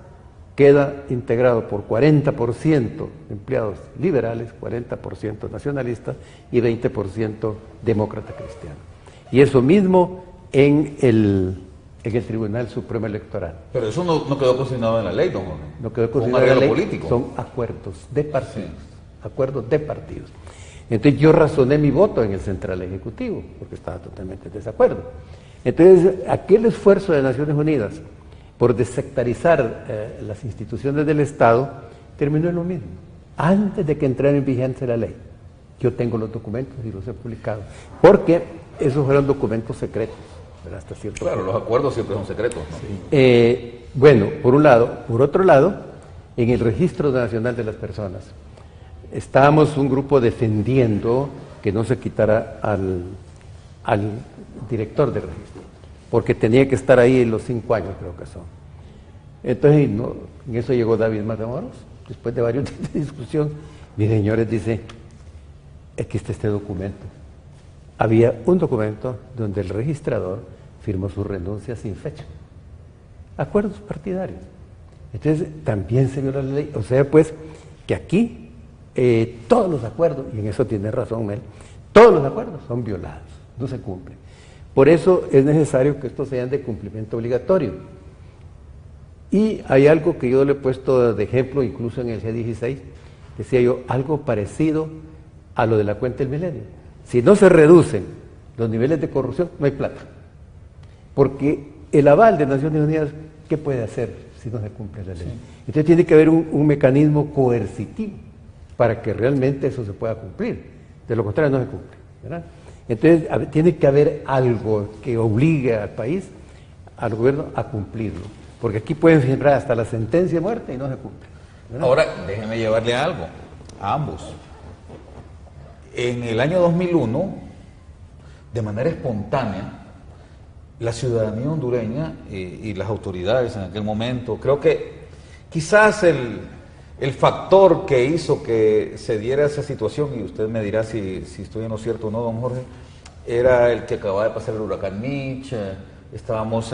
Speaker 2: queda integrado por 40% empleados liberales, 40% nacionalistas y 20% demócrata cristiano. Y eso mismo en el Tribunal Supremo Electoral.
Speaker 1: Pero eso no quedó cocinado en la ley, don Jorge.
Speaker 2: No quedó cocinado en la ley,
Speaker 1: político.
Speaker 2: Son acuerdos de partidos, sí, acuerdos de partidos. Entonces yo razoné mi voto en el Central Ejecutivo, porque estaba totalmente en desacuerdo. Entonces, aquel esfuerzo de Naciones Unidas por desectarizar las instituciones del Estado terminó en lo mismo, antes de que entrara en vigencia la ley. Yo tengo los documentos y los he publicado, porque esos fueron documentos secretos, ¿verdad? Hasta cierto
Speaker 1: claro,
Speaker 2: punto.
Speaker 1: Los acuerdos siempre son secretos, ¿no?
Speaker 2: Sí. Bueno, por un lado. Por otro lado, en el Registro Nacional de las Personas, estábamos un grupo defendiendo que no se quitara al director del registro, porque tenía que estar ahí en los 5 años, creo que son. Entonces, no, en eso llegó David Matamoros, después de varios días de discusión. Mis señores, dice, aquí está este documento. Había un documento donde el registrador firmó su renuncia sin fecha. Acuerdos partidarios. Entonces también se viola la ley. O sea, pues, que aquí todos los acuerdos, y en eso tiene razón Mel, todos los acuerdos son violados, no se cumplen. Por eso es necesario que estos sean de cumplimiento obligatorio. Y hay algo que yo le he puesto de ejemplo, incluso en el G16, decía yo, algo parecido a lo de la cuenta del milenio. Si no se reducen los niveles de corrupción, no hay plata. Porque el aval de Naciones Unidas, ¿qué puede hacer si no se cumple la ley? Sí. Entonces tiene que haber un mecanismo coercitivo para que realmente eso se pueda cumplir. De lo contrario no se cumple, ¿verdad? Entonces tiene que haber algo que obligue al país, al gobierno, a cumplirlo. Porque aquí pueden firmar hasta la sentencia de muerte y no se cumple, ¿verdad?
Speaker 1: Ahora, déjenme llevarle algo a ambos. En el año 2001, de manera espontánea, la ciudadanía hondureña y las autoridades en aquel momento, creo que quizás el factor que hizo que se diera esa situación, y usted me dirá si estoy en lo cierto o no, don Jorge, era el que acababa de pasar el huracán Mitch. Estábamos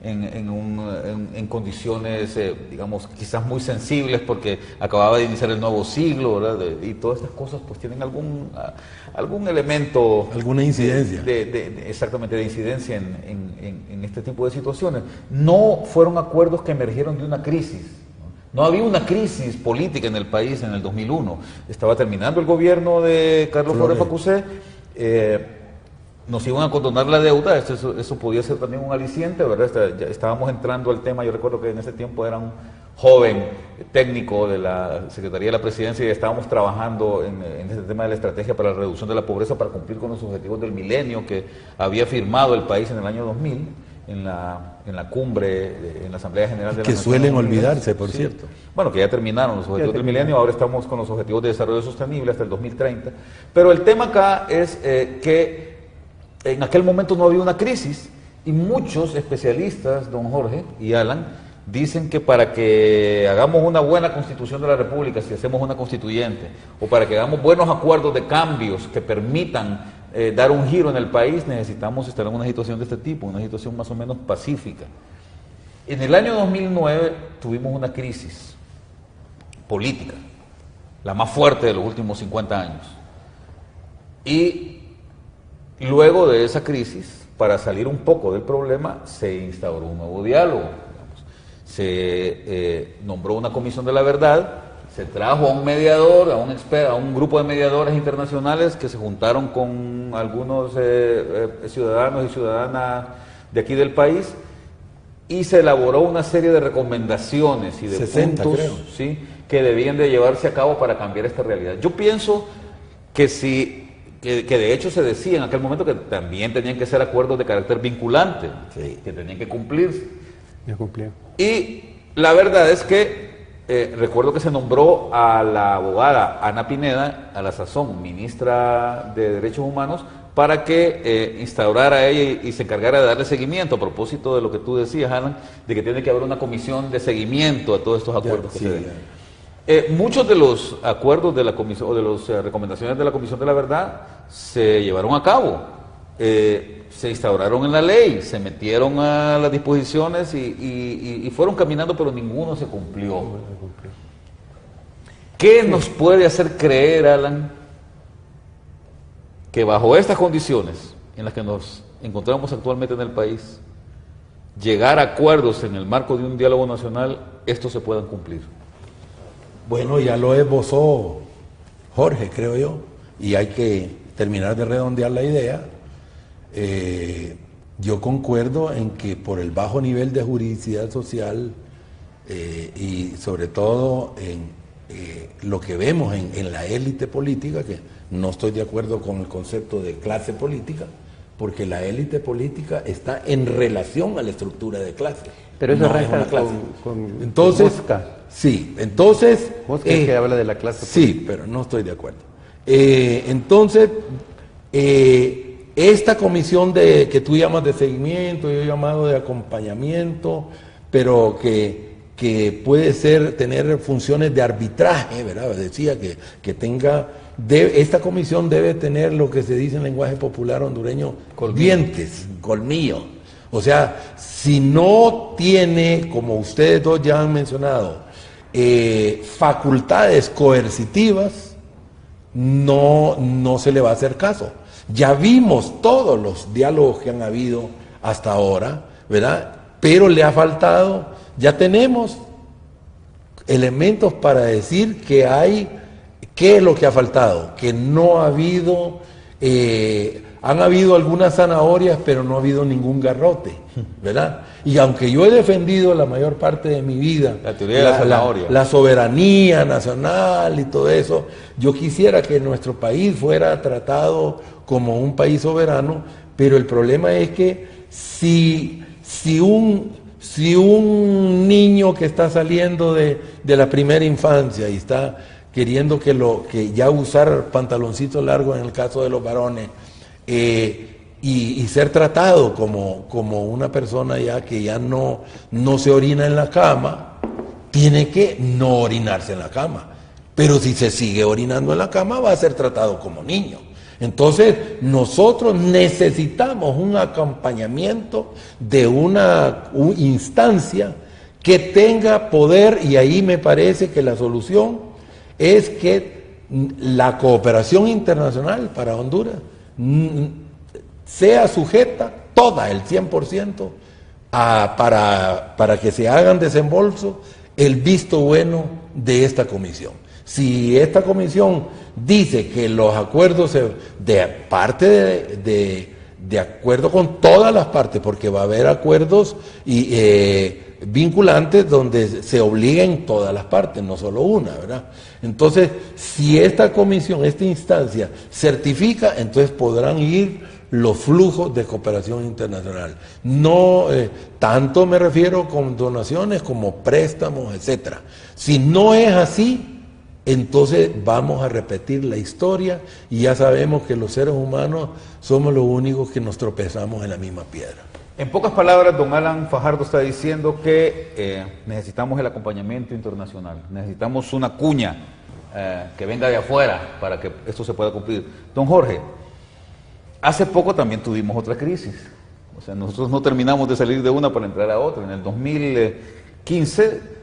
Speaker 1: en condiciones, digamos, quizás muy sensibles porque acababa de iniciar el nuevo siglo, ¿verdad? Y todas estas cosas pues tienen algún elemento...
Speaker 3: Alguna incidencia.
Speaker 1: Exactamente, de incidencia en este tipo de situaciones. No fueron acuerdos que emergieron de una crisis. No había una crisis política en el país en el 2001. Estaba terminando el gobierno de Carlos Flores Pacusé. Nos iban a condonar la deuda, eso podía ser también un aliciente, ¿verdad? Ya estábamos entrando al tema, yo recuerdo que en ese tiempo era un joven técnico de la Secretaría de la Presidencia y estábamos trabajando en ese tema de la estrategia para la reducción de la pobreza para cumplir con los objetivos del milenio que había firmado el país en el año 2000, en la cumbre, en la Asamblea General de la
Speaker 3: Naciones Unidas. Que suelen olvidarse, por cierto.
Speaker 1: Bueno, que ya terminaron los objetivos del milenio, ahora estamos con los objetivos de desarrollo sostenible hasta el 2030. Pero el tema acá es que en aquel momento no había una crisis y muchos especialistas, don Jorge y Alan, dicen que para que hagamos una buena constitución de la República, si hacemos una constituyente, o para que hagamos buenos acuerdos de cambios que permitan dar un giro en el país, necesitamos estar en una situación de este tipo, una situación más o menos pacífica. En el año 2009 tuvimos una crisis política, la más fuerte de los últimos 50 años. Y luego de esa crisis, para salir un poco del problema, se instauró un nuevo diálogo. Se nombró una comisión de la verdad, se trajo a un mediador, a un experto, a un grupo de mediadores internacionales que se juntaron con algunos ciudadanos y ciudadanas de aquí del país y se elaboró una serie de recomendaciones y de
Speaker 3: 60,
Speaker 1: puntos,
Speaker 3: creo.
Speaker 1: ¿sí?, que debían de llevarse a cabo para cambiar esta realidad. Yo pienso que que de hecho se decía en aquel momento que también tenían que ser acuerdos de carácter vinculante, sí, que tenían que cumplirse.
Speaker 2: Ya cumplió.
Speaker 1: Y la verdad es que recuerdo que se nombró a la abogada Ana Pineda, a la sazón ministra de Derechos Humanos, para que instaurara ella y se encargara de darle seguimiento, a propósito de lo que tú decías, Alan, de que tiene que haber una comisión de seguimiento a todos estos acuerdos que se den. Muchos de los acuerdos de la comisión o de las recomendaciones de la Comisión de la Verdad se llevaron a cabo, se instauraron en la ley, se metieron a las disposiciones y fueron caminando, pero ninguno se cumplió. ¿Qué nos puede hacer creer, Alan, que bajo estas condiciones en las que nos encontramos actualmente en el país, llegar a acuerdos en el marco de un diálogo nacional, estos se puedan cumplir?
Speaker 3: Bueno, ya lo esbozó Jorge, creo yo, y hay que terminar de redondear la idea. Yo concuerdo en que por el bajo nivel de juridicidad social y sobre todo en lo que vemos en la élite política, que no estoy de acuerdo con el concepto de clase política, porque la élite política está en relación a la estructura de clase.
Speaker 2: Pero eso
Speaker 3: no
Speaker 2: arranca
Speaker 3: entonces,
Speaker 2: Mosca.
Speaker 3: Sí, entonces...
Speaker 2: Mosca es que habla de la clase
Speaker 3: política. Sí, pero no estoy de acuerdo. Entonces, esta comisión que tú llamas de seguimiento, yo he llamado de acompañamiento, pero que puede tener funciones de arbitraje, ¿verdad? Decía que tenga... esta comisión debe tener lo que se dice en lenguaje popular hondureño, dientes, colmillo. O sea, si no tiene, como ustedes dos ya han mencionado, facultades coercitivas, no se le va a hacer caso. Ya vimos todos los diálogos que han habido hasta ahora, ¿verdad? Pero le ha faltado, ya tenemos elementos para decir que hay, ¿qué es lo que ha faltado? Que no ha habido, han habido algunas zanahorias, pero no ha habido ningún garrote, ¿verdad? Y aunque yo he defendido la mayor parte de mi vida
Speaker 1: la teoría de la zanahoria,
Speaker 3: la soberanía nacional y todo eso, yo quisiera que nuestro país fuera tratado como un país soberano, pero el problema es que si un niño que está saliendo de la primera infancia y está queriendo que ya usar pantaloncitos largos en el caso de los varones, y ser tratado como una persona ya que ya no se orina en la cama, tiene que no orinarse en la cama. Pero si se sigue orinando en la cama, va a ser tratado como niño. Entonces, nosotros necesitamos un acompañamiento de una instancia que tenga poder, y ahí me parece que la solución es que la cooperación internacional para Honduras sea sujeta toda, el 100%, para que se hagan desembolsos el visto bueno de esta comisión. Si esta comisión dice que los acuerdos de acuerdo con todas las partes, porque va a haber acuerdos vinculantes donde se obliguen todas las partes, no solo una, ¿verdad? Entonces, si esta comisión, esta instancia certifica, entonces podrán ir los flujos de cooperación internacional. No tanto me refiero con donaciones como préstamos, etcétera. Si no es así, entonces vamos a repetir la historia y ya sabemos que los seres humanos somos los únicos que nos tropezamos en la misma piedra.
Speaker 1: En pocas palabras, don Alan Fajardo está diciendo que necesitamos el acompañamiento internacional, necesitamos una cuña que venga de afuera para que esto se pueda cumplir. Don Jorge, hace poco también tuvimos otra crisis, o sea, nosotros no terminamos de salir de una para entrar a otra. En el 2015...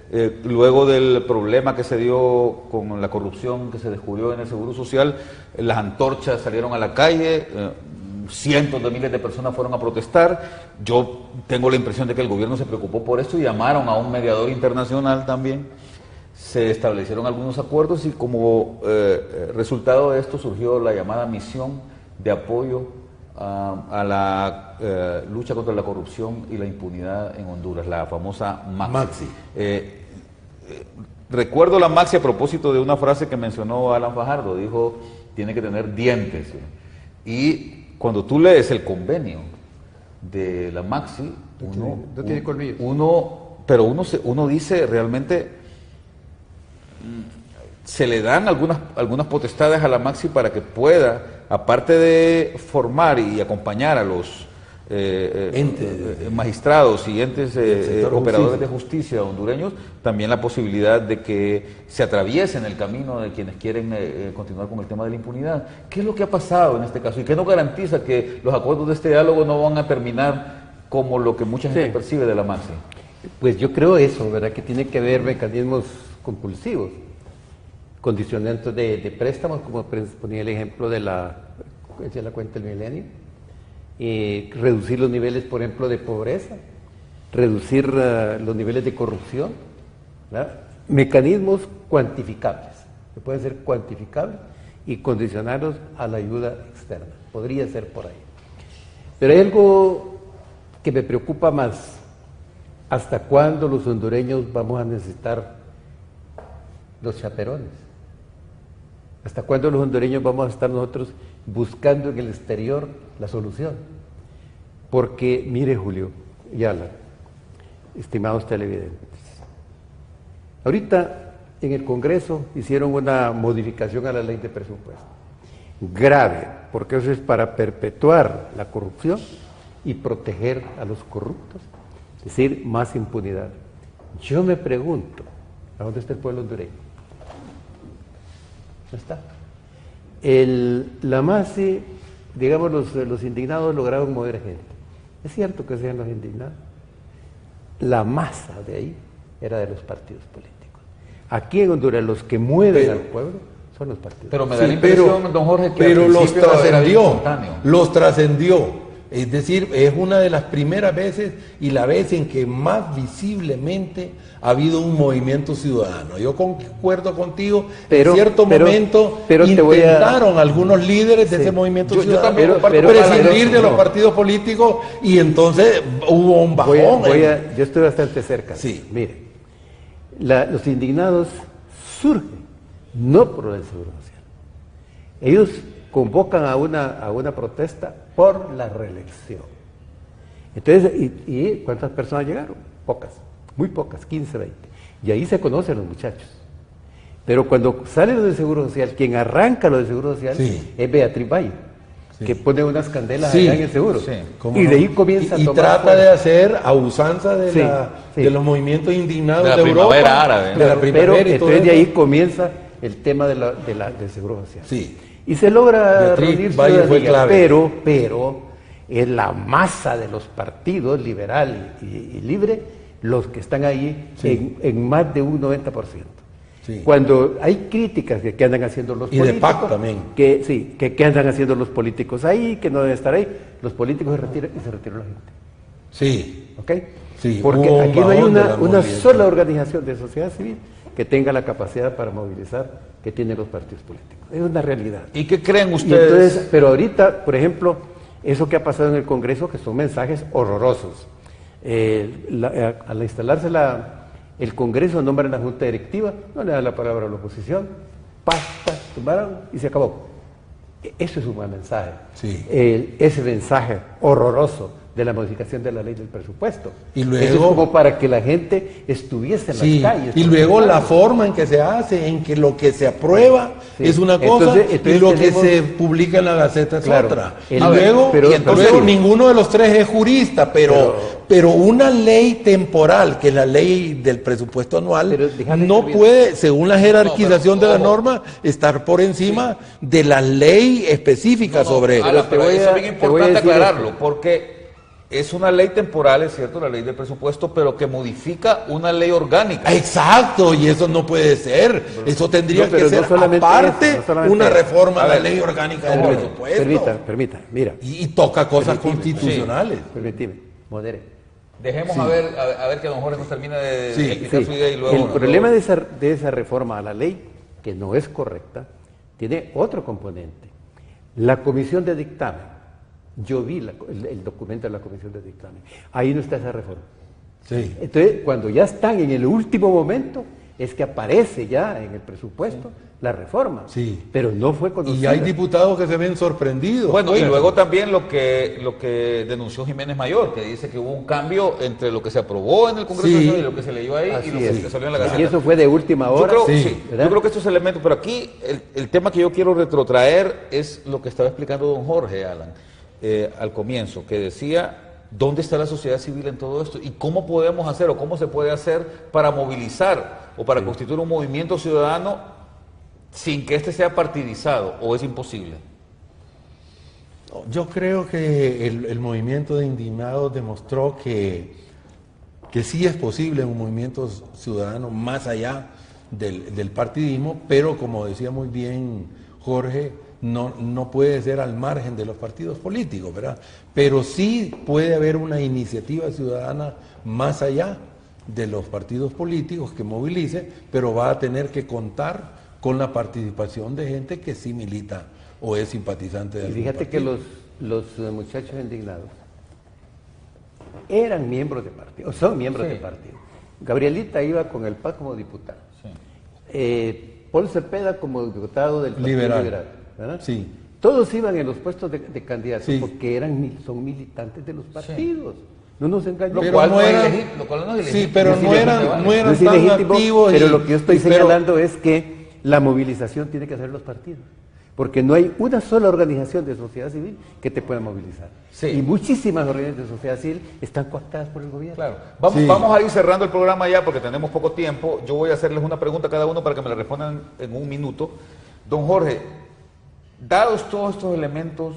Speaker 1: luego del problema que se dio con la corrupción que se descubrió en el Seguro Social, las antorchas salieron a la calle, cientos de miles de personas fueron a protestar. Yo tengo la impresión de que el gobierno se preocupó por esto y llamaron a un mediador internacional también. Se establecieron algunos acuerdos y como resultado de esto surgió la llamada misión de apoyo a la lucha contra la corrupción y la impunidad en Honduras, la famosa MAXI. Recuerdo la MAXI a propósito de una frase que mencionó Alan Fajardo, dijo, tiene que tener dientes. Y cuando tú lees el convenio de la MAXI,
Speaker 2: no tiene colmillos.
Speaker 1: Uno dice realmente, se le dan algunas potestades a la MAXI para que pueda, aparte de formar y acompañar a los magistrados y entes operadores de justicia hondureños, también la posibilidad de que se atraviesen el camino de quienes quieren continuar con el tema de la impunidad. ¿Qué es lo que ha pasado en este caso? ¿Y qué nos garantiza que los acuerdos de este diálogo no van a terminar como lo que mucha gente percibe de la MAXI?
Speaker 2: Pues yo creo eso, ¿verdad? Que tiene que haber mecanismos compulsivos, condicionantes de préstamos, como ponía el ejemplo de la cuenta del milenio, reducir los niveles, por ejemplo, de pobreza, reducir los niveles de corrupción, ¿verdad? Mecanismos cuantificables, que pueden ser cuantificables y condicionarlos a la ayuda externa. Podría ser por ahí. Pero hay algo que me preocupa más. ¿Hasta cuándo los hondureños vamos a necesitar los chaperones? ¿Hasta cuándo los hondureños vamos a estar nosotros buscando en el exterior la solución? Porque, mire, Julio y Alan, estimados televidentes, ahorita en el Congreso hicieron una modificación a la ley de presupuesto. Grave, porque eso es para perpetuar la corrupción y proteger a los corruptos, es decir, más impunidad. Yo me pregunto, ¿a dónde está el pueblo hondureño? No está. La MAXI, digamos, los indignados lograron mover gente, Es cierto que sean los indignados. La masa de ahí era de los partidos políticos. Aquí en Honduras los que mueven al pueblo son los partidos.
Speaker 1: Pero me da la impresión, don Jorge, que
Speaker 3: pero los trascendió,
Speaker 1: los
Speaker 3: trascendió. Es decir, es una de las primeras veces y la vez en que más visiblemente ha habido un movimiento ciudadano. Yo concuerdo contigo, en cierto momento intentaron algunos líderes de ese movimiento ciudadano prescindir de los partidos políticos y entonces hubo un bajón.
Speaker 2: Yo estoy bastante cerca.
Speaker 3: Sí.
Speaker 2: Mire, los indignados surgen no por el Seguro Social. Ellos convocan a una protesta por la reelección. Entonces, ¿y cuántas personas llegaron? Pocas, muy pocas, 15, 20. Y ahí se conocen los muchachos. Pero cuando sale lo del Seguro Social, quien arranca lo del Seguro Social es Beatriz Valle, que pone unas candelas allá en el Seguro. Y de ahí comienza a tomar
Speaker 3: trata
Speaker 2: fuerza.
Speaker 3: de hacer a usanza de los movimientos indignados de Europa.
Speaker 1: Primavera árabe.
Speaker 3: De la primavera
Speaker 2: pero
Speaker 3: y todo
Speaker 2: entonces de
Speaker 3: eso.
Speaker 2: ahí comienza el tema del Seguro Social.
Speaker 3: Sí.
Speaker 2: Y se logra
Speaker 3: Beatriz
Speaker 2: reunir
Speaker 3: Valle fue clave.
Speaker 2: pero es la masa de los partidos liberal y libre los que están ahí en más de un 90%.
Speaker 3: Sí.
Speaker 2: Cuando hay críticas que andan haciendo los
Speaker 3: Y
Speaker 2: políticos,
Speaker 3: de PAC también.
Speaker 2: Que andan haciendo los políticos ahí, que no deben estar ahí, los políticos se retiran y se retira la gente.
Speaker 3: Sí.
Speaker 2: ¿Ok?
Speaker 3: Sí,
Speaker 2: porque
Speaker 3: hubo un
Speaker 2: aquí no hay
Speaker 3: bajón de la
Speaker 2: una
Speaker 3: movilización.
Speaker 2: sola organización de sociedad civil que tenga la capacidad para movilizar que tienen los partidos políticos. Es una realidad.
Speaker 1: ¿Y qué creen
Speaker 2: Y
Speaker 1: ustedes?
Speaker 2: entonces, pero ahorita, por ejemplo, eso que ha pasado en el Congreso, que son mensajes horrorosos. Al instalarse el Congreso, nombran la Junta Directiva, no le dan la palabra a la oposición, tumbaron y se acabó. Eso es un buen mensaje.
Speaker 3: Sí.
Speaker 2: Ese mensaje horroroso de la modificación de la ley del presupuesto.
Speaker 3: Y luego,
Speaker 2: eso es como para que la gente estuviese en las calles.
Speaker 3: Y luego la forma en que se hace, en que lo que se aprueba es una cosa
Speaker 2: Entonces
Speaker 3: y lo
Speaker 2: tenemos,
Speaker 3: que se publica en la Gaceta es otra.
Speaker 2: Entonces,
Speaker 3: luego ninguno de los tres es jurista, pero una ley temporal, que es la ley del presupuesto anual, no puede, según la jerarquización de la norma, estar por encima de la ley específica sobre
Speaker 1: eso es bien importante aclararlo, porque es una ley temporal, es cierto, la ley del presupuesto, pero que modifica una ley orgánica.
Speaker 3: Exacto, y eso no puede ser. Eso tendría que ser aparte una reforma de la ley orgánica del presupuesto.
Speaker 2: Permita, mira.
Speaker 3: Y toca cosas constitucionales.
Speaker 2: Permíteme, modere.
Speaker 1: Dejemos a ver que don Jorge nos termine de explicar su idea y luego...
Speaker 2: El problema de esa reforma a la ley, que no es correcta, tiene otro componente. La comisión de dictamen. Yo vi el documento de la comisión de dictamen. Ahí no está esa reforma.
Speaker 3: Sí.
Speaker 2: Entonces, cuando ya están en el último momento, es que aparece ya en el presupuesto la reforma.
Speaker 3: Sí.
Speaker 2: Pero no fue conocida.
Speaker 3: Y hay diputados que se ven sorprendidos.
Speaker 1: Bueno, y luego también lo que denunció Jiménez Mayor, que dice que hubo un cambio entre lo que se aprobó en el Congreso y lo que se leyó ahí y lo que salió en la Gaceta.
Speaker 2: Y eso fue de última hora.
Speaker 1: Yo creo que estos elementos, pero aquí el tema que yo quiero retrotraer es lo que estaba explicando don Jorge, Alan. Al comienzo, que decía dónde está la sociedad civil en todo esto y cómo podemos hacer o cómo se puede hacer para movilizar o para constituir un movimiento ciudadano sin que éste sea partidizado, o es imposible.
Speaker 3: Yo creo que el movimiento de indignados demostró que sí es posible un movimiento ciudadano más allá del partidismo, pero como decía muy bien Jorge, no puede ser al margen de los partidos políticos, ¿verdad? Pero sí puede haber una iniciativa ciudadana más allá de los partidos políticos que movilice, pero va a tener que contar con la participación de gente que sí milita o es simpatizante de algún
Speaker 2: partido. Fíjate que los muchachos indignados eran miembros de partido, o son miembros de partido. Gabrielita iba con el PAC como diputado. Paul Cepeda como diputado del Partido Liberal. ¿Verdad?
Speaker 3: Sí.
Speaker 2: Todos iban en los puestos de candidatos porque son militantes de los partidos. No nos engañemos.
Speaker 1: Lo cual no es ilegítimo.
Speaker 3: Sí, pero no eran tan activos.
Speaker 2: Pero lo que yo estoy señalando es que la movilización tiene que hacer los partidos. Porque no hay una sola organización de sociedad civil que te pueda movilizar. Sí. Y muchísimas organizaciones de sociedad civil están cooptadas por el gobierno.
Speaker 1: Claro. Vamos a ir cerrando el programa ya porque tenemos poco tiempo. Yo voy a hacerles una pregunta a cada uno para que me la respondan en un minuto. Don Jorge, dados todos estos elementos,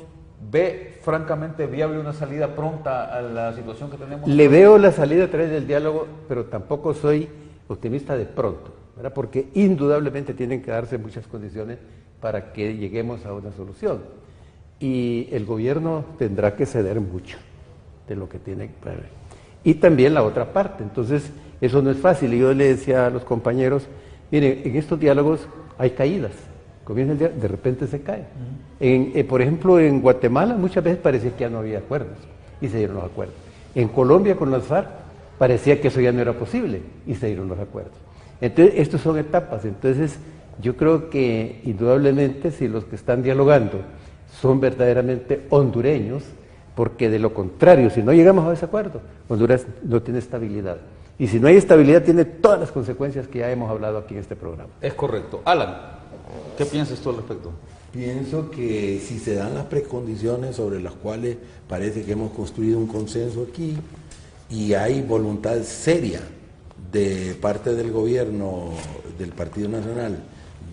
Speaker 1: ¿Ve francamente viable una salida pronta a la situación que tenemos?
Speaker 2: Le veo la salida a través del diálogo, pero tampoco soy optimista de pronto, ¿verdad? Porque indudablemente tienen que darse muchas condiciones para que lleguemos a una solución. Y el gobierno tendrá que ceder mucho de lo que tiene que pagar. Y también la otra parte. Entonces, eso no es fácil. Y yo le decía a los compañeros, miren, en estos diálogos hay caídas. Comienza el diálogo, de repente se cae. Por ejemplo, en Guatemala muchas veces parecía que ya no había acuerdos y se dieron los acuerdos. En Colombia con las FARC parecía que eso ya no era posible y se dieron los acuerdos. Entonces, estos son etapas. Entonces, yo creo que indudablemente si los que están dialogando son verdaderamente hondureños, porque de lo contrario, si no llegamos a ese acuerdo, Honduras no tiene estabilidad. Y si no hay estabilidad, tiene todas las consecuencias que ya hemos hablado aquí en este programa.
Speaker 1: Es correcto. Alan, ¿qué piensas tú al respecto?
Speaker 3: Pienso que si se dan las precondiciones sobre las cuales parece que hemos construido un consenso aquí y hay voluntad seria de parte del gobierno del Partido Nacional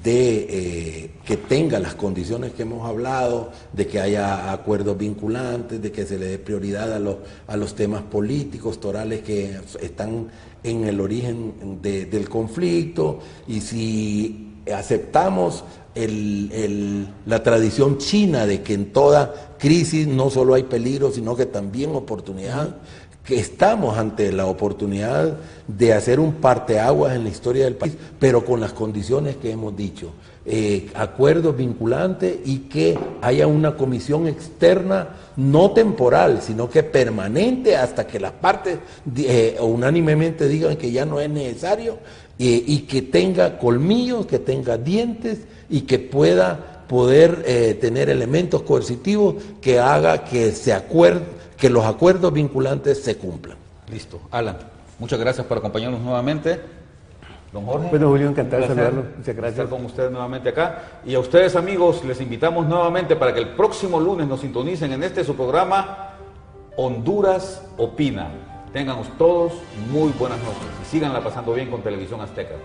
Speaker 3: de que tenga las condiciones que hemos hablado, de que haya acuerdos vinculantes, de que se le dé prioridad a los temas políticos, torales que están en el origen del conflicto, y si aceptamos la tradición china de que en toda crisis no solo hay peligro, sino que también oportunidad, que estamos ante la oportunidad de hacer un parteaguas en la historia del país, pero con las condiciones que hemos dicho, acuerdos vinculantes y que haya una comisión externa no temporal, sino que permanente hasta que las partes unánimemente digan que ya no es necesario, y que tenga colmillos, que tenga dientes y que pueda tener elementos coercitivos que haga que que los acuerdos vinculantes se cumplan.
Speaker 1: Listo. Alan, muchas gracias por acompañarnos nuevamente. Don Jorge.
Speaker 2: Bueno, Julio, encantado de saludarlo. Muchas gracias.
Speaker 1: Estar con ustedes nuevamente acá. Y a ustedes, amigos, les invitamos nuevamente para que el próximo lunes nos sintonicen en su programa Honduras Opina. Tengan todos muy buenas noches y síganla pasando bien con Televisión Azteca.